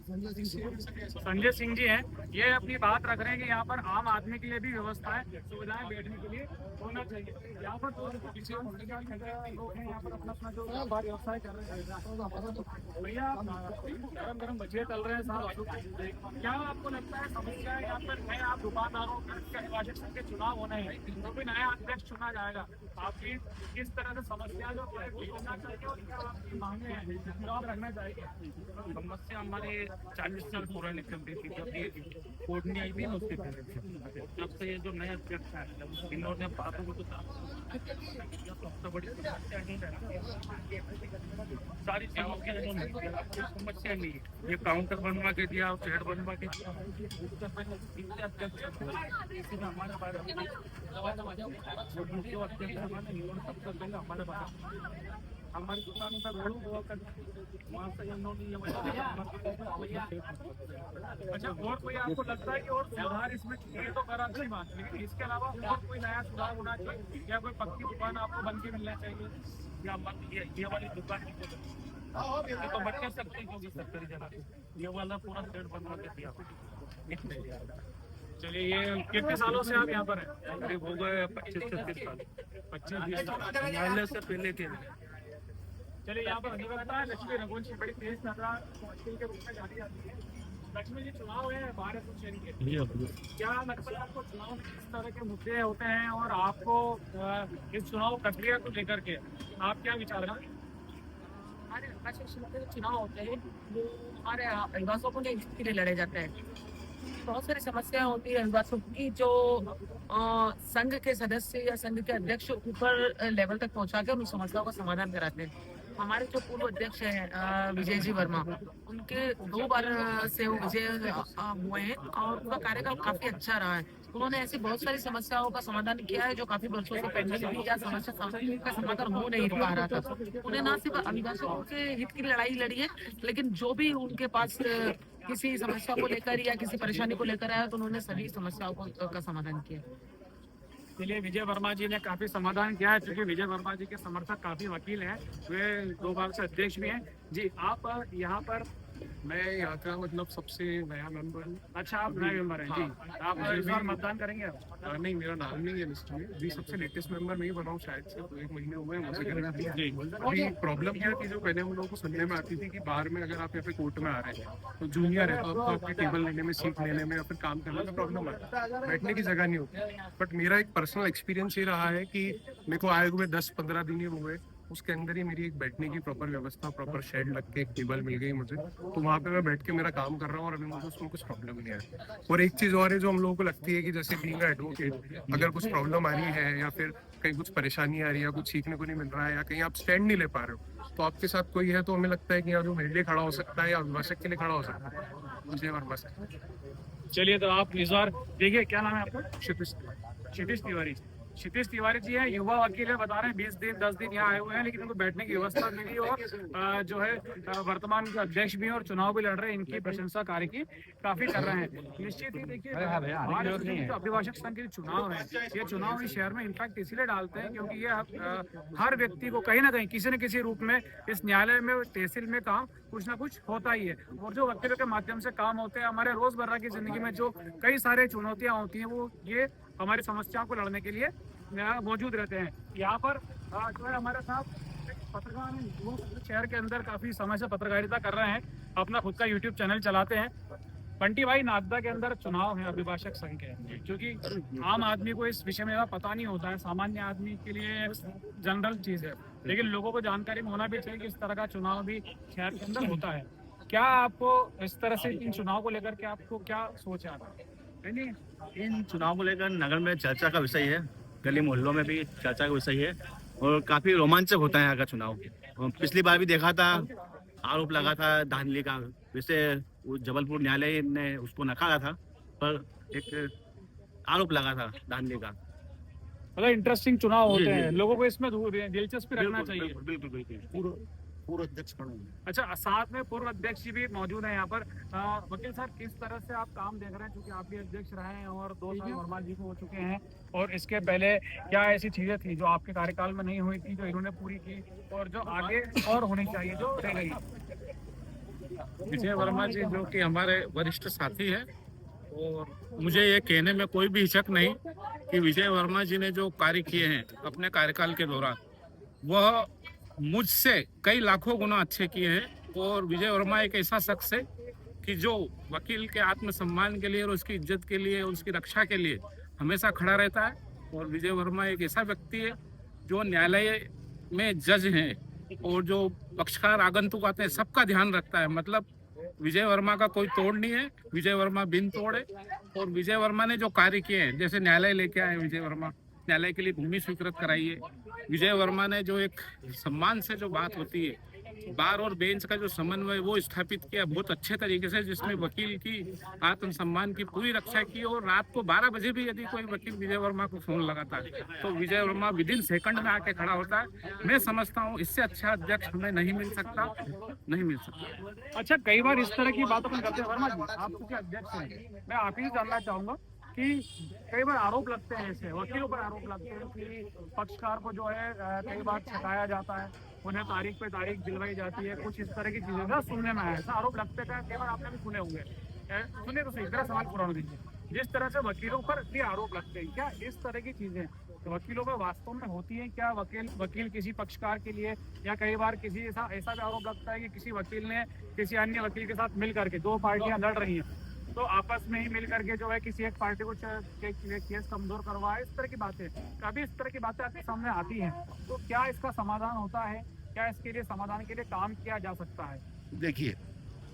संजय सिंह जी हैं। ये अपनी बात रख रहे हैं कि यहाँ पर आम आदमी के लिए भी व्यवस्था है, सुविधाएं बैठने के लिए होना चाहिए। यहाँ पर लोग हैं, यहाँ पर अपना अपना जो व्यवसाय कर रहे हैं। भैया, गरम गरम भजिए चल रहे हैं साहब। क्या आपको लगता है समस्या यहाँ पर नए आप दुकानदारों के चुनाव होने हैं, तो भी नया अध्यक्ष चुना जाएगा, आपकी किस तरह से समस्या जो है चाहिए और क्या आपकी मांगे हैं जवाब रखना चाहिए? समस्या हमारे 40 साल पुरानी चल रही थी, जब कोर्ट नहीं आई थी ना, उसके पहले जब से ये जो नया अध्यक्ष है इन्होंने बातों को तो सबसे बड़ी समस्या नहीं है, सारी चीजों की समस्या नहीं है। ये काउंटर बनवा के दिया, शेड बनवा के दिया, उससे पहले अध्यक्ष हमारे बारे में सबसे पहले हमारे बारे हमारी दुकानों का रोड हुआ कर वहाँ से अच्छा, और कोई आपको लगता है कि और सुधार इसमें ये तो करा अच्छी बात, लेकिन इसके अलावा और कोई नया सुधार होना चाहिए, या कोई पक्की दुकान आपको बन के मिलना चाहिए, या ये वाली दुकान तो बन के सकते हैं क्योंकि सरकारी जगह पे ये वाला पूरा सेट बनवा के दिया। चलिए, ये कितने सालों से आप यहाँ पर हैं? करीब हो गए 25 से 30 साल, 25-20 साल न्यायालय से पहले के। चलिए, यहाँ पर अधिवक्ता है लक्ष्मी रघुवंशी, बड़ी तेज नजर के रूप में जानी जाती है। लक्ष्मी जी, चुनाव है 12 अप्रैल के, क्या लगता है आपको चुनाव में किस तरह के मुद्दे होते हैं और आपको इस चुनाव प्रक्रिया को लेकर के आप क्या विचार हैं? हमारे निर्वाचन के चुनाव होते हैं वो हमारे निवासों को के लिए लड़े जाते हैं। बहुत सारी समस्या होती है निवासों की, जो संघ के सदस्य या संघ के अध्यक्ष ऊपर लेवल तक पहुंचा के उन समस्याओं का समाधान कराते हैं। हमारे जो पूर्व अध्यक्ष हैं विजय जी वर्मा, उनके 2 बार से वो विजय हुए हैं और उनका कार्यकाल काफी अच्छा रहा है। उन्होंने ऐसी बहुत सारी समस्याओं का समाधान किया है जो काफी वर्षों से पेंडिंग थी या समस्या का समाधान हो नहीं पा रहा था। उन्हें ना सिर्फ आदिवासियों के हित की लड़ाई लड़ी है, लेकिन जो भी उनके पास किसी समस्या को लेकर या किसी परेशानी को लेकर आया तो उन्होंने सभी समस्याओं का समाधान किया। इसलिए विजय वर्मा जी ने काफी समाधान किया है, क्योंकि विजय वर्मा जी के समर्थक काफी वकील हैं, वे 2 बार से अध्यक्ष भी हैं। जी, आप यहाँ पर? मैं यहाँ का मतलब सबसे नया मेंबर हूँ। अच्छा, आप नए मेंबर हैं? जी, आप इस बार मतदान करेंगे? नहीं, मेरा नाम नहीं है लिस्ट में, अभी सबसे लेटेस्ट मेंबर नहीं बना हूँ, शायद से 1 महीने हुए हैं मुझे। अभी प्रॉब्लम क्या थी, जो पहले हम लोगों को सुनने में आती थी कि बाहर में अगर आप यहाँ पे कोर्ट में आ रहे हैं तो जूनियर है तो आपके टेबल लेने में, सीट लेने में या फिर काम करने में प्रॉब्लम आता है, बैठने की जगह नहीं होती। बट मेरा एक पर्सनल एक्सपीरियंस ये रहा है कि मेरे को आए हुए 10-15 दिन ही हुए, उसके अंदर ही मेरी एक बैठने की प्रॉपर व्यवस्था, प्रॉपर शेड लग के एक टेबल मिल गई मुझे, तो वहाँ पे मैं बैठ के मेरा काम कर रहा हूँ और अभी मुझे उसमें कुछ प्रॉब्लम नहीं है। और एक चीज़ और है जो हम लोगों को लगती है कि जैसे बीइंग एडवोकेट, अगर कुछ प्रॉब्लम आ रही है या फिर कहीं कुछ परेशानी आ रही है, कुछ सीखने को नहीं मिल रहा है या कहीं आप स्टैंड नहीं ले पा रहे हो, तो आपके साथ कोई है तो हमें लगता है कि या जो मेरे लिए खड़ा हो सकता है या अभिभाषक के लिए खड़ा हो सकता है विजय वर्मा से। चलिए, तो आप इस बार देखिए, क्या नाम है आपका? क्षितिज तिवारी। क्षितिज तिवारी जी हैं, युवा वकील है, बता रहे हैं 20 दिन 10 दिन यहाँ आए हुए हैं, लेकिन उनको बैठने की व्यवस्था मिली और जो है वर्तमान के अध्यक्ष भी हैं और चुनाव भी लड़ रहे हैं। इनकी प्रशंसा कार्य की काफी कर रहे हैं। निश्चित ही देखिए, जो अभिभाषक संघ के चुनाव है, ये चुनाव इस शहर में इनफैक्ट इसलिए डालते हैं क्योंकि ये हर व्यक्ति को कहीं ना कहीं किसी न किसी रूप में इस न्यायालय में, तहसील में काम कुछ ना कुछ होता ही है। और जो वकीलों के माध्यम से काम होते हैं, हमारे रोजमर्रा की जिंदगी में जो कई सारे चुनौतियां होती हैं, वो ये हमारी समस्याओं को लड़ने के लिए मौजूद रहते हैं। यहाँ पर जो है हमारे साथ पत्रकार हैं, वो शहर के अंदर काफी समय से पत्रकारिता कर रहे हैं, अपना खुद का यूट्यूब चैनल चलाते हैं। बंटी भाई, नागदा के अंदर चुनाव है अभिभाषक संघ के, क्योंकि आम आदमी को इस विषय में पता नहीं होता है, सामान्य आदमी के लिए जनरल चीज है, लेकिन लोगों को जानकारी में होना भी चाहिए कि इस तरह का चुनाव भी शहर के अंदर होता है। क्या आपको इस तरह से इन चुनाव को लेकर के आपको क्या सोच आ रहा है? इन चुनाव को लेकर नगर में चर्चा का विषय है, गली मोहल्लों में भी चर्चा का विषय है और काफी रोमांचक होता है यहाँ का चुनाव। पिछली बार भी देखा था, आरोप लगा था धांधली का, वैसे जबलपुर न्यायालय ने उसको नकारा था, पर एक आरोप लगा था धांधली का। मतलब इंटरेस्टिंग चुनाव होते हैं, लोगों को इसमें दिलचस्पी रखना चाहिए। बिल्कुल बिल्कुल। पूर्व अध्यक्ष खड़े हैं। अच्छा, साथ में पूर्व अध्यक्ष जी भी मौजूद हैं यहाँ पर। वकील साहब, किस तरह से आप काम देख रहे हैं, क्योंकि आप भी अध्यक्ष रहे हैं और 2 साल वर्मा जी को हो चुके हैं, और इसके पहले क्या ऐसी चीजें थी जो आपके कार्यकाल में नहीं हुई थी, जो इन्होंने पूरी की, और जो आगे और होनी चाहिए जो रह गई? विजय वर्मा जी जो कि हमारे वरिष्ठ साथी है, और मुझे ये कहने में कोई भी हिचक नहीं कि विजय वर्मा जी ने जो कार्य किए हैं अपने कार्यकाल के दौरान, वह मुझसे कई लाखों गुना अच्छे किए हैं। और विजय वर्मा एक ऐसा शख्स है कि जो वकील के आत्मसम्मान के लिए और उसकी इज्जत के लिए और उसकी रक्षा के लिए हमेशा खड़ा रहता है। और विजय वर्मा एक ऐसा व्यक्ति है जो न्यायालय में जज हैं और जो पक्षकार आगंतुक आते हैं सबका ध्यान रखता है। मतलब विजय वर्मा का कोई तोड़ नहीं है, विजय वर्मा बिन तोड़ है। और विजय वर्मा ने जो कार्य किए हैं, जैसे न्यायालय लेके आए विजय वर्मा, न्यायालय के लिए भूमि स्वीकृत कराई है। विजय वर्मा ने जो एक सम्मान से जो बात होती है, बार और बेंच का जो समन्वय वो स्थापित किया बहुत अच्छे तरीके से, जिसमें वकील की आत्मसम्मान की पूरी रक्षा की। और रात को 12 बजे भी यदि कोई वकील विजय वर्मा को फोन लगाता है तो विजय वर्मा विदिन सेकंड में आके खड़ा होता है। मैं समझता हूँ इससे अच्छा अध्यक्ष हमें नहीं मिल सकता। अच्छा, कई बार इस तरह की बातों पर करते हैं वर्मा जी, आप क्योंकि अध्यक्ष हैं, मैं आप ही जानना चाहूंगा कि कई बार आरोप लगते हैं, ऐसे वकीलों पर आरोप लगते हैं कि पक्षकार को जो है कई बार छकाया जाता है, उन्हें तारीख पे तारीख दिलवाई जाती है, कुछ इस तरह की चीजें ना सुनने में आया, ऐसा आरोप लगते हैं। कई बार आपने भी सुने होंगे, सुने तो सही तरह सवाल पूरा होने दीजिए। जिस तरह से वकीलों पर भी आरोप लगते हैं, क्या इस तरह की चीजें तो वकीलों पर वास्तव में होती हैं? क्या वकील किसी पक्षकार के लिए, या कई बार किसी ऐसा भी आरोप लगता है कि किसी वकील ने किसी अन्य वकील के साथ मिल करके, 2 पार्टियां लड़ रही हैं तो आपस में ही मिल करके जो है किसी एक पार्टी को केस कमजोर करवाए, इस तरह की बातें, कभी इस तरह की बातें आपके सामने आती हैं, तो क्या इसका समाधान होता है? क्या इसके लिए समाधान के लिए काम किया जा सकता है? देखिए,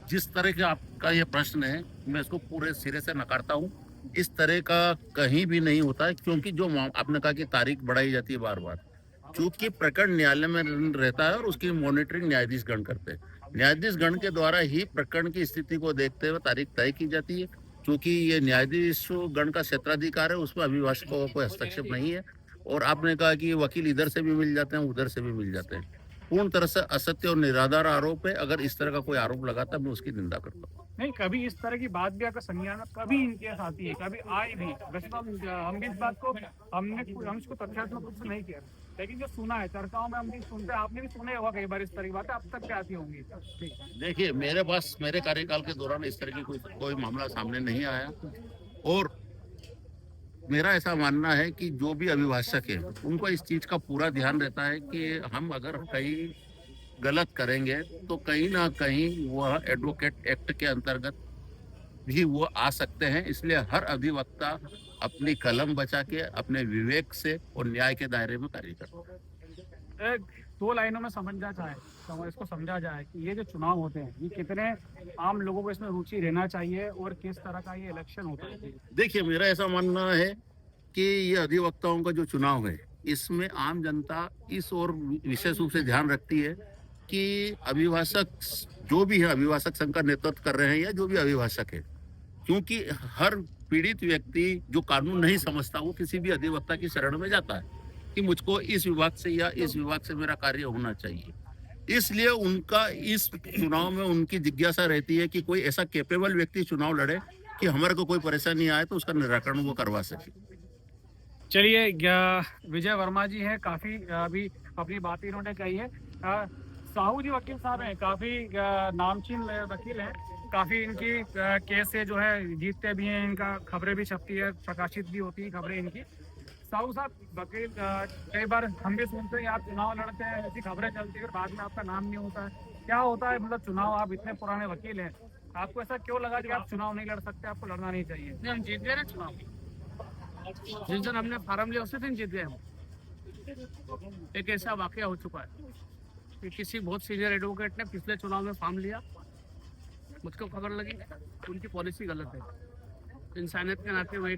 जिस तरह का आपका ये प्रश्न है, मैं इसको पूरे सिरे से नकारता हूँ। इस तरह का कहीं भी नहीं होता है, क्योंकि जो आपने कहा कि तारीख बढ़ाई जाती है बार बार, चूंकि प्रकरण न्यायालय में रहता है और उसकी मॉनिटरिंग न्यायाधीश गण करते हैं। न्यायाधीश गण के द्वारा ही प्रकरण की स्थिति को देखते हुए तारीख तय की जाती है। क्योंकि ये न्यायाधीश गण का क्षेत्राधिकार है, उसमें अभिभाषकों का कोई हस्तक्षेप नहीं है। और आपने कहा कि वकील इधर से भी मिल जाते हैं, उधर से भी मिल जाते हैं, पूर्ण तरह से असत्य और निराधार आरोप है। अगर इस तरह का कोई आरोप लगाता है, मैं उसकी निंदा करता हूँ। नहीं, कभी इस तरह की बात भी अगर संज्ञान में कभी इनके साथ आती है, कभी आई भी, वैसे तो हम भी इस बात को हम इसको तथ्यात्मक रूप से नहीं किया, लेकिन जो सुना है चर्चाओं में हम भी सुनते हैं, आपने भी सुने होगा कई बार इस तरह की बातें, अब तक क्या आती होंगी? देखिए, मेरे पास मेरे कार्यकाल के दौरान इस तरह की कोई मामला सामने नहीं आया। और मेरा ऐसा मानना है कि जो भी अभिभाषक है उनको इस चीज का पूरा ध्यान रहता है कि हम अगर कहीं गलत करेंगे तो कहीं ना कहीं वह एडवोकेट एक्ट के अंतर्गत भी वो आ सकते हैं। इसलिए हर अधिवक्ता अपनी कलम बचा के अपने विवेक से और न्याय के दायरे में कार्य करता है। 2 लाइनों में इसको समझा जाए कि ये जो चुनाव होते हैं, ये कितने आम लोगों को इसमें रुचि रहना चाहिए और किस तरह का ये इलेक्शन होता है? देखिए, मेरा ऐसा मानना है कि ये अधिवक्ताओं का जो चुनाव है, इसमें आम जनता इस ओर विशेष रूप से ध्यान रखती है कि अभिभाषक जो भी है, अभिभाषक संघ का नेतृत्व कर रहे हैं या जो भी अभिभाषक है, क्योंकि हर पीड़ित व्यक्ति जो कानून नहीं समझता वो किसी भी अधिवक्ता की शरण में जाता है कि मुझको इस विभाग से या इस विभाग से मेरा कार्य होना चाहिए। इसलिए उनका इस चुनाव में उनकी जिज्ञासा रहती है कि कोई ऐसा कैपेबल व्यक्ति चुनाव लड़े कि हमारे को कोई परेशानी आए तो उसका निराकरण वो करवा सके। चलिए, विजय वर्मा जी है, काफी अभी अपनी बात इन्होंने कही है। साहू जी वकील साहब हैं, काफी नामचीन वकील हैं, काफी इनकी केस से जो है जीतते भी हैं, इनका खबरें भी छपती है, प्रकाशित भी होती है खबरें इनकी। साहू साहब वकील, कई बार हम भी सुनते हैं आप चुनाव लड़ते हैं, ऐसी खबरें चलती है, बाद में आपका नाम नहीं होता है, क्या होता है? मतलब चुनाव, आप इतने पुराने वकील हैं, आपको ऐसा क्यों लगा कि आप चुनाव नहीं लड़ सकते, आपको लड़ना नहीं चाहिए? हम जीत गए ना चुनाव, जिस दिन हमने फार्म लिया उसी दिन जीत गए हम। एक ऐसा वाकया हो चुका है कि किसी बहुत सीनियर एडवोकेट ने पिछले चुनाव में फार्म लिया, मुझको खबर लगी उनकी पॉलिसी गलत है। इंसानियत के नाते वो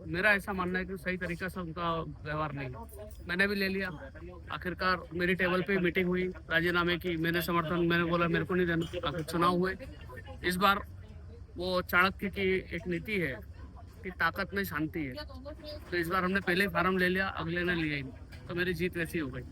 मेरा ऐसा मानना है कि सही तरीका से उनका व्यवहार नहीं है। मैंने भी ले लिया, आखिरकार मेरी टेबल पे मीटिंग हुई राजीनामे की, मैंने समर्थन, मैंने बोला मेरे को नहीं देना, आखिर चुनाव हुए। इस बार वो चाणक्य की एक नीति है कि ताकत में शांति है, तो इस बार हमने पहले ही फार्म ले लिया, अगले ने लिया ही नहीं, तो मेरी जीत वैसी हो गई।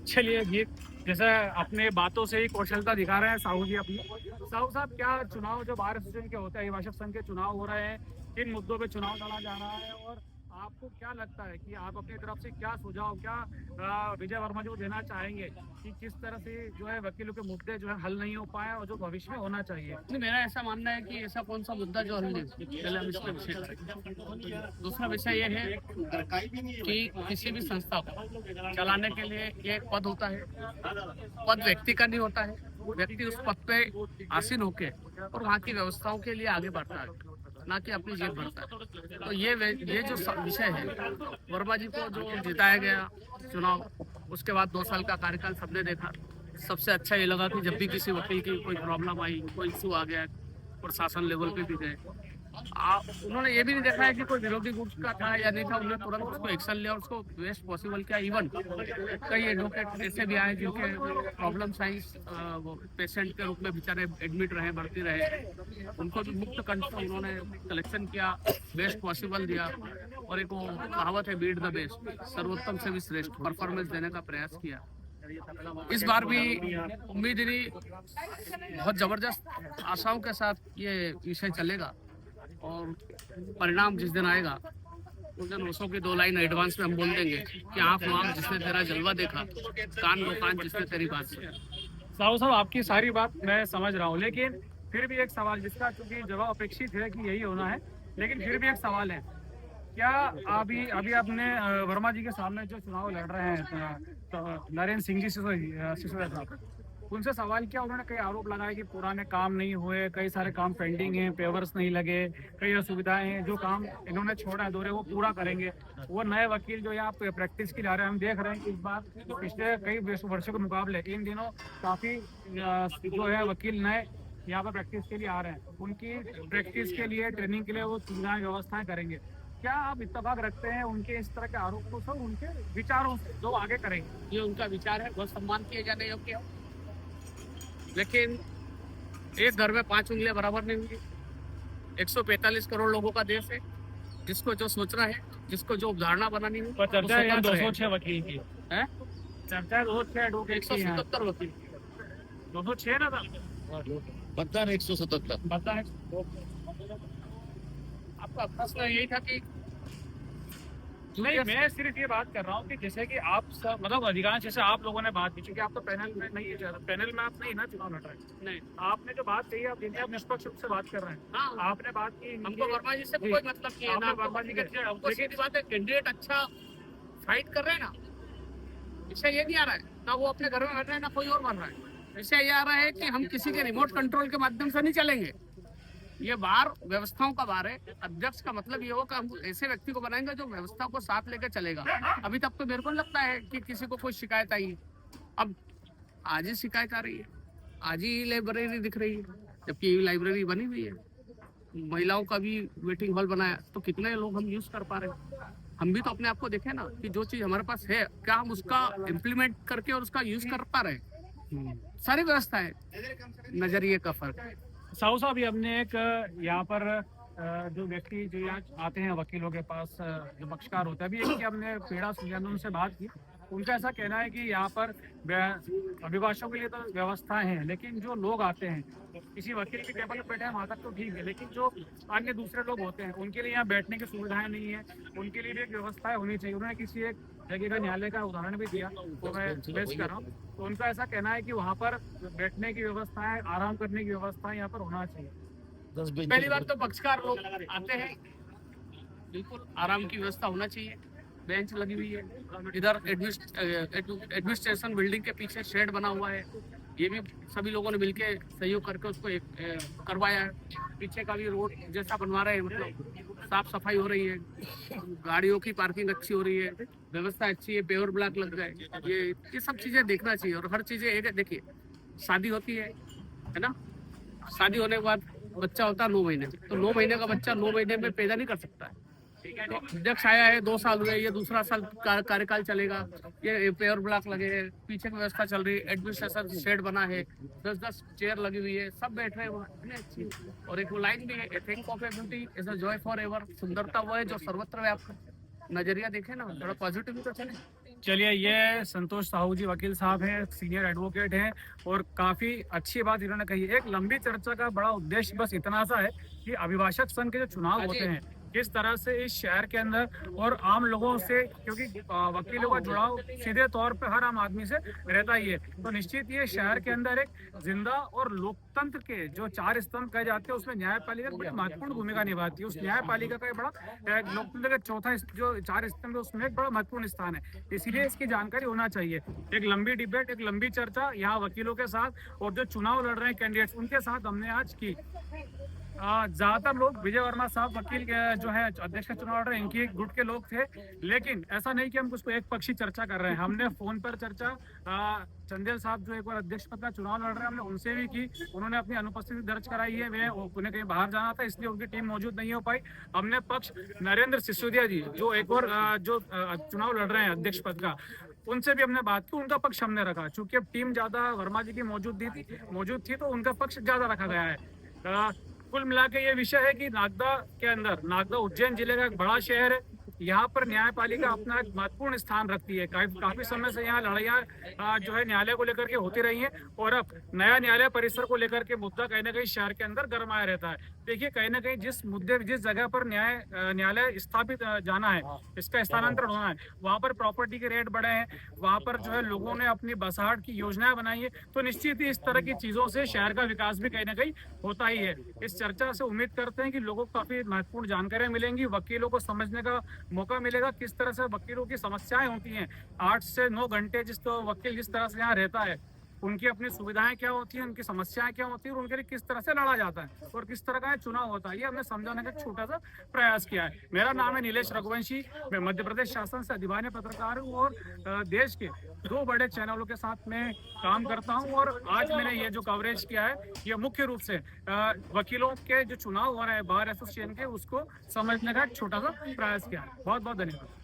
चलिए, जीत जैसे अपने बातों से ही कौशलता दिखा रहे हैं साहू जी अपनी। साहू साहब, क्या चुनाव जो बार एसोसिएशन के होते हैं, अभिभाषक संघ के चुनाव हो रहे हैं, किन मुद्दों पे चुनाव लड़ा जा रहा है, और आपको क्या लगता है कि आप अपनी तरफ से क्या सुझाव, क्या विजय वर्मा जी को देना चाहेंगे कि किस तरह से जो है वकीलों के मुद्दे जो है हल नहीं हो पाए और जो भविष्य में होना चाहिए? मेरा ऐसा मानना है कि ऐसा कौन सा मुद्दा जो हल नहीं, पहले हम इसका विषय करें। दूसरा विषय ये है कि किसी भी संस्था को चलाने के लिए एक पद होता है, पद व्यक्ति का नहीं होता है, व्यक्ति उस पद पे आसीन होके और वहाँ की व्यवस्थाओं के लिए आगे बढ़ता है, ना कि अपनी जेब भरता है। तो ये जो विषय है, वर्मा जी को जो जिताया गया चुनाव, उसके बाद 2 साल का कार्यकाल सबने देखा, सबसे अच्छा ये लगा कि जब भी किसी वकील की कोई प्रॉब्लम आई, कोई इशू आ गया, प्रशासन लेवल पे भी गए, उन्होंने ये भी नहीं देखा है कि कोई विरोधी गुट का था या नहीं था, उन्होंने तुरंत उसको एक्शन लिया और उसको बेस्ट पॉसिबल किया। इवन कई एडवोकेट ऐसे भी आए जिनके प्रॉब्लम्स आई, पेशेंट के रूप में बेचारे एडमिट रहे, भर्ती रहे, उनको भी मुक्त कंठ से उन्होंने कलेक्शन किया, बेस्ट पॉसिबल दिया, और एक वो कहावत है बीट द बेस्ट, सर्वोत्तम से भी श्रेष्ठ परफॉर्मेंस देने का प्रयास किया। इस बार भी उम्मीद नहीं, बहुत जबरदस्त आशाओं के साथ ये विषय चलेगा, और परिणाम जिस दिन आएगा उस दिन उसों की 2 लाइन एडवांस में हम बोल देंगे कि आँख आँख जिसने तेरा जलवा देखा, कान कान जिसने तेरी बात सुनी। साहू साहब, आपकी सारी बात मैं समझ रहा हूँ, लेकिन फिर भी एक सवाल, जिसका चूंकि जवाब अपेक्षित है कि यही होना है, लेकिन फिर भी एक सवाल है, क्या अभी आपने वर्मा जी के सामने जो चुनाव लड़ रहे हैं नरेंद्र सिंह जी सिसोदिया साहब, उनसे सवाल किया? उन्होंने कई आरोप लगाए कि पुराने काम नहीं हुए, कई सारे काम पेंडिंग हैं, पेपर्स नहीं लगे, कई असुविधाएं हैं, जो काम इन्होंने छोड़ा है वो पूरा करेंगे। वो नए वकील जो यहाँ पे प्रैक्टिस के लिए आ रहे हैं, हम देख रहे हैं कि इस बार पिछले कई वर्षों के मुकाबले इन दिनों काफी जो है वकील नए यहाँ पर प्रैक्टिस के लिए आ रहे हैं। उनकी प्रैक्टिस के लिए, ट्रेनिंग के लिए वो सुविधाएं व्यवस्थाएं करेंगे। क्या आप इत्तेफाक रखते हैं उनके इस तरह के आरोप को सब उनके विचारों से जो आगे करेंगे? ये उनका विचार है, बहुत सम्मान किए जाने योग्य है, लेकिन एक घर में 5 उंगलियां बराबर नहीं होंगी। 145 करोड़ लोगों का देश है, जिसको जो सोचना है, जिसको जो अवधारणा बनानी है, पर चर्चा है 206 वकील की है, चर्चा है 206 एडवोकेट की है, 177 वकील 206 ना था, मतदान 177। पता है आपका प्रश्न यही था कि नहीं, मैं सिर्फ ये बात कर रहा हूँ कि जैसे कि आप सब, मतलब अधिकांश जैसे आप लोगों ने बात की, क्योंकि आप तो पैनल में नहीं है, पैनल में आप नहीं ना चुनाव लड़ रहे हैं, नहीं, आपने जो बात कही, आप जिनसे आप निष्पक्ष रूप से बात कर रहे हैं, हाँ, आपने बात की, हमको वर्मा जी से कोई मतलब नहीं है ना, वर्मा जी के, हमको सीधी बात है, कैंडिडेट अच्छा फाइट कर रहे हैं ना, विषय ये नहीं आ रहा है ना वो अपने घर में बैठ रहे हैं ना कोई और मर रहा है, विषय ये आ रहा है कि हम किसी के रिमोट कंट्रोल के माध्यम से नहीं चलेंगे। ये बार व्यवस्थाओं का बार है। अध्यक्ष का मतलब ये हो कि हम ऐसे व्यक्ति को बनाएंगे जो व्यवस्था को साथ लेकर चलेगा। अभी तक तो मेरे को लगता है कि किसी को कोई शिकायत आई, अब आज ही शिकायत आ रही है, आज ही लाइब्रेरी दिख रही है, जबकि लाइब्रेरी बनी हुई है, महिलाओं का भी वेटिंग हॉल बनाया, तो कितने लोग हम यूज कर पा रहे हैं? हम भी तो अपने आप को देखें ना कि जो चीज हमारे पास है क्या हम उसका इम्प्लीमेंट करके और उसका यूज कर पा रहे हैं। सारी व्यवस्था है, नजरिए का फर्क है। साहू साहब, ये हमने एक यहाँ पर जो व्यक्ति जो यहाँ आते हैं वकीलों के पास, जो पक्षकार होता है, अभी एक हमने पीड़ा सुजान उनसे बात की। उनका ऐसा कहना है कि यहाँ पर अभिभाषकों के लिए तो व्यवस्थाएं हैं, लेकिन जो लोग आते हैं किसी वकील के टेबल पर बैठे हैं वहाँ तक तो ठीक है, लेकिन जो अन्य दूसरे लोग होते हैं उनके लिए यहाँ बैठने की सुविधाएं नहीं है, उनके लिए भी एक व्यवस्था होनी चाहिए। उन्होंने किसी एक जगह का न्यायालय का उदाहरण भी दिया, तो मैं पेश कर रहा हूँ। तो उनका ऐसा कहना है कि वहाँ पर बैठने की व्यवस्था है, आराम करने की व्यवस्था यहाँ पर होना चाहिए। पहली बार तो पक्षकार लोग आते हैं, बिल्कुल आराम की व्यवस्था होना चाहिए, बेंच लगी हुई है, इधर एडमिनिस्ट्रेशन बिल्डिंग के पीछे शेड बना हुआ है, ये भी सभी लोगों ने मिलके सहयोग करके उसको करवाया है। पीछे का भी रोड जैसा बनवा रहे हैं, मतलब साफ सफाई हो रही है, गाड़ियों की पार्किंग अच्छी हो रही है, व्यवस्था अच्छी है, पेवर ब्लॉक लग गए, ये सब चीजें देखना चाहिए। और हर चीजें एक देखिए, शादी होती है ना, शादी होने के बाद बच्चा होता है 9 महीने, तो 9 महीने का बच्चा 9 महीने में पैदा नहीं कर सकता है। तो अध्यक्ष आया है, 2 साल हुए, ये दूसरा साल कार्यकाल चलेगा, ये पेवर ब्लॉक लगे हैं, पीछे की व्यवस्था चल रही है, एडमिनिस्ट्रेशन शेड बना है, 10-10 चेयर लगी हुई है, सब बैठ रहे हैं अच्छी। और एक वो लाइन भी है, a thing of a beauty is a joy forever, सुंदरता वो है जो सर्वत्र व्याप्त है। नजरिया देखे ना, थोड़ा पॉजिटिव तो चले। चलिए, ये संतोष साहू जी वकील साहब हैं, सीनियर एडवोकेट हैं, और काफी अच्छी बात इन्होंने कही। एक लंबी चर्चा का बड़ा उद्देश्य बस इतना सा है कि अभिभाषक संघ के जो चुनाव होते हैं किस तरह से इस शहर के अंदर और आम लोगों से, क्योंकि वकीलों का जुड़ाव सीधे तौर पे हर आम आदमी से रहता ही है, तो निश्चित ये शहर के अंदर एक जिंदा और लोकतंत्र के जो 4 स्तंभ कहे जाते हैं उसमें न्यायपालिका बड़ी महत्वपूर्ण भूमिका निभाती है। उस न्यायपालिका का बड़ा लोकतंत्र का चौथा जो 4 स्तंभ है उसमें एक बड़ा महत्वपूर्ण स्थान है, इसीलिए इसकी जानकारी होना चाहिए। एक लंबी डिबेट, एक लंबी चर्चा यहाँ वकीलों के साथ और जो चुनाव लड़ रहे हैं कैंडिडेट्स उनके साथ हमने आज की। ज्यादातर लोग विजय वर्मा साहब वकील के जो है अध्यक्ष का चुनाव लड़ रहे हैं, इनकी एक गुट के लोग थे, लेकिन ऐसा नहीं कि हम उसको एक पक्षी चर्चा कर रहे हैं। हमने फोन पर चर्चा चंदेल साहब जो एक बार अध्यक्ष पद का चुनाव लड़ रहे हैं, हमने उनसे भी की, उन्होंने अपनी अनुपस्थिति दर्ज कराई है, वे उन्हें कहीं बाहर जाना था इसलिए उनकी टीम मौजूद नहीं हो पाई। हमने पक्ष नरेंद्र सिसोदिया जी जो एक और जो चुनाव लड़ रहे हैं अध्यक्ष पद का, उनसे भी हमने बात की, उनका पक्ष हमने रखा। चूंकि अब टीम ज्यादा वर्मा जी की मौजूद थी तो उनका पक्ष ज्यादा रखा गया है। कुल मिला के ये विषय है कि नागदा उज्जैन जिले का एक बड़ा शहर है, यहाँ पर न्यायपालिका अपना एक महत्वपूर्ण स्थान रखती है। काफी समय से यहाँ लड़ाइयाँ जो है न्यायालय को लेकर के होती रही हैं, और अब नया न्यायालय परिसर को लेकर के मुद्दा कहीं ना कहीं शहर के अंदर गरमाया रहता है। देखिए, कहीं ना कहीं जिस जगह पर न्यायालय स्थापित जाना है, इसका स्थानांतरण होना है, वहाँ पर प्रॉपर्टी के रेट बढ़े हैं, वहाँ पर जो है लोगों ने अपनी बसाहट की योजनाएं बनाई है, तो निश्चित ही इस तरह की चीजों से शहर का विकास भी कहीं ना कहीं होता ही है। इस चर्चा से उम्मीद करते हैं कि लोगों को काफी महत्वपूर्ण जानकारियां मिलेंगी, वकीलों को समझने का मौका मिलेगा किस तरह से वकीलों की समस्याएं होती हैं। 8 से 9 घंटे वकील जिस तरह से यहाँ रहता है, उनकी अपनी सुविधाएं क्या होती हैं, उनकी समस्याएं क्या होती हैं, और उनके लिए किस तरह से लड़ा जाता है और किस तरह का चुनाव होता है, ये हमने समझाने का छोटा सा प्रयास किया है। मेरा नाम है नीलेश रघुवंशी, मैं मध्य प्रदेश शासन से अधिमान्य पत्रकार हूँ और देश के 2 बड़े चैनलों के साथ में काम करता हूँ। और आज मैंने ये जो कवरेज किया है, ये मुख्य रूप से वकीलों के जो चुनाव हो रहे हैं बार एसोसिएशन के, उसको समझने का एक छोटा सा प्रयास किया है। बहुत बहुत धन्यवाद।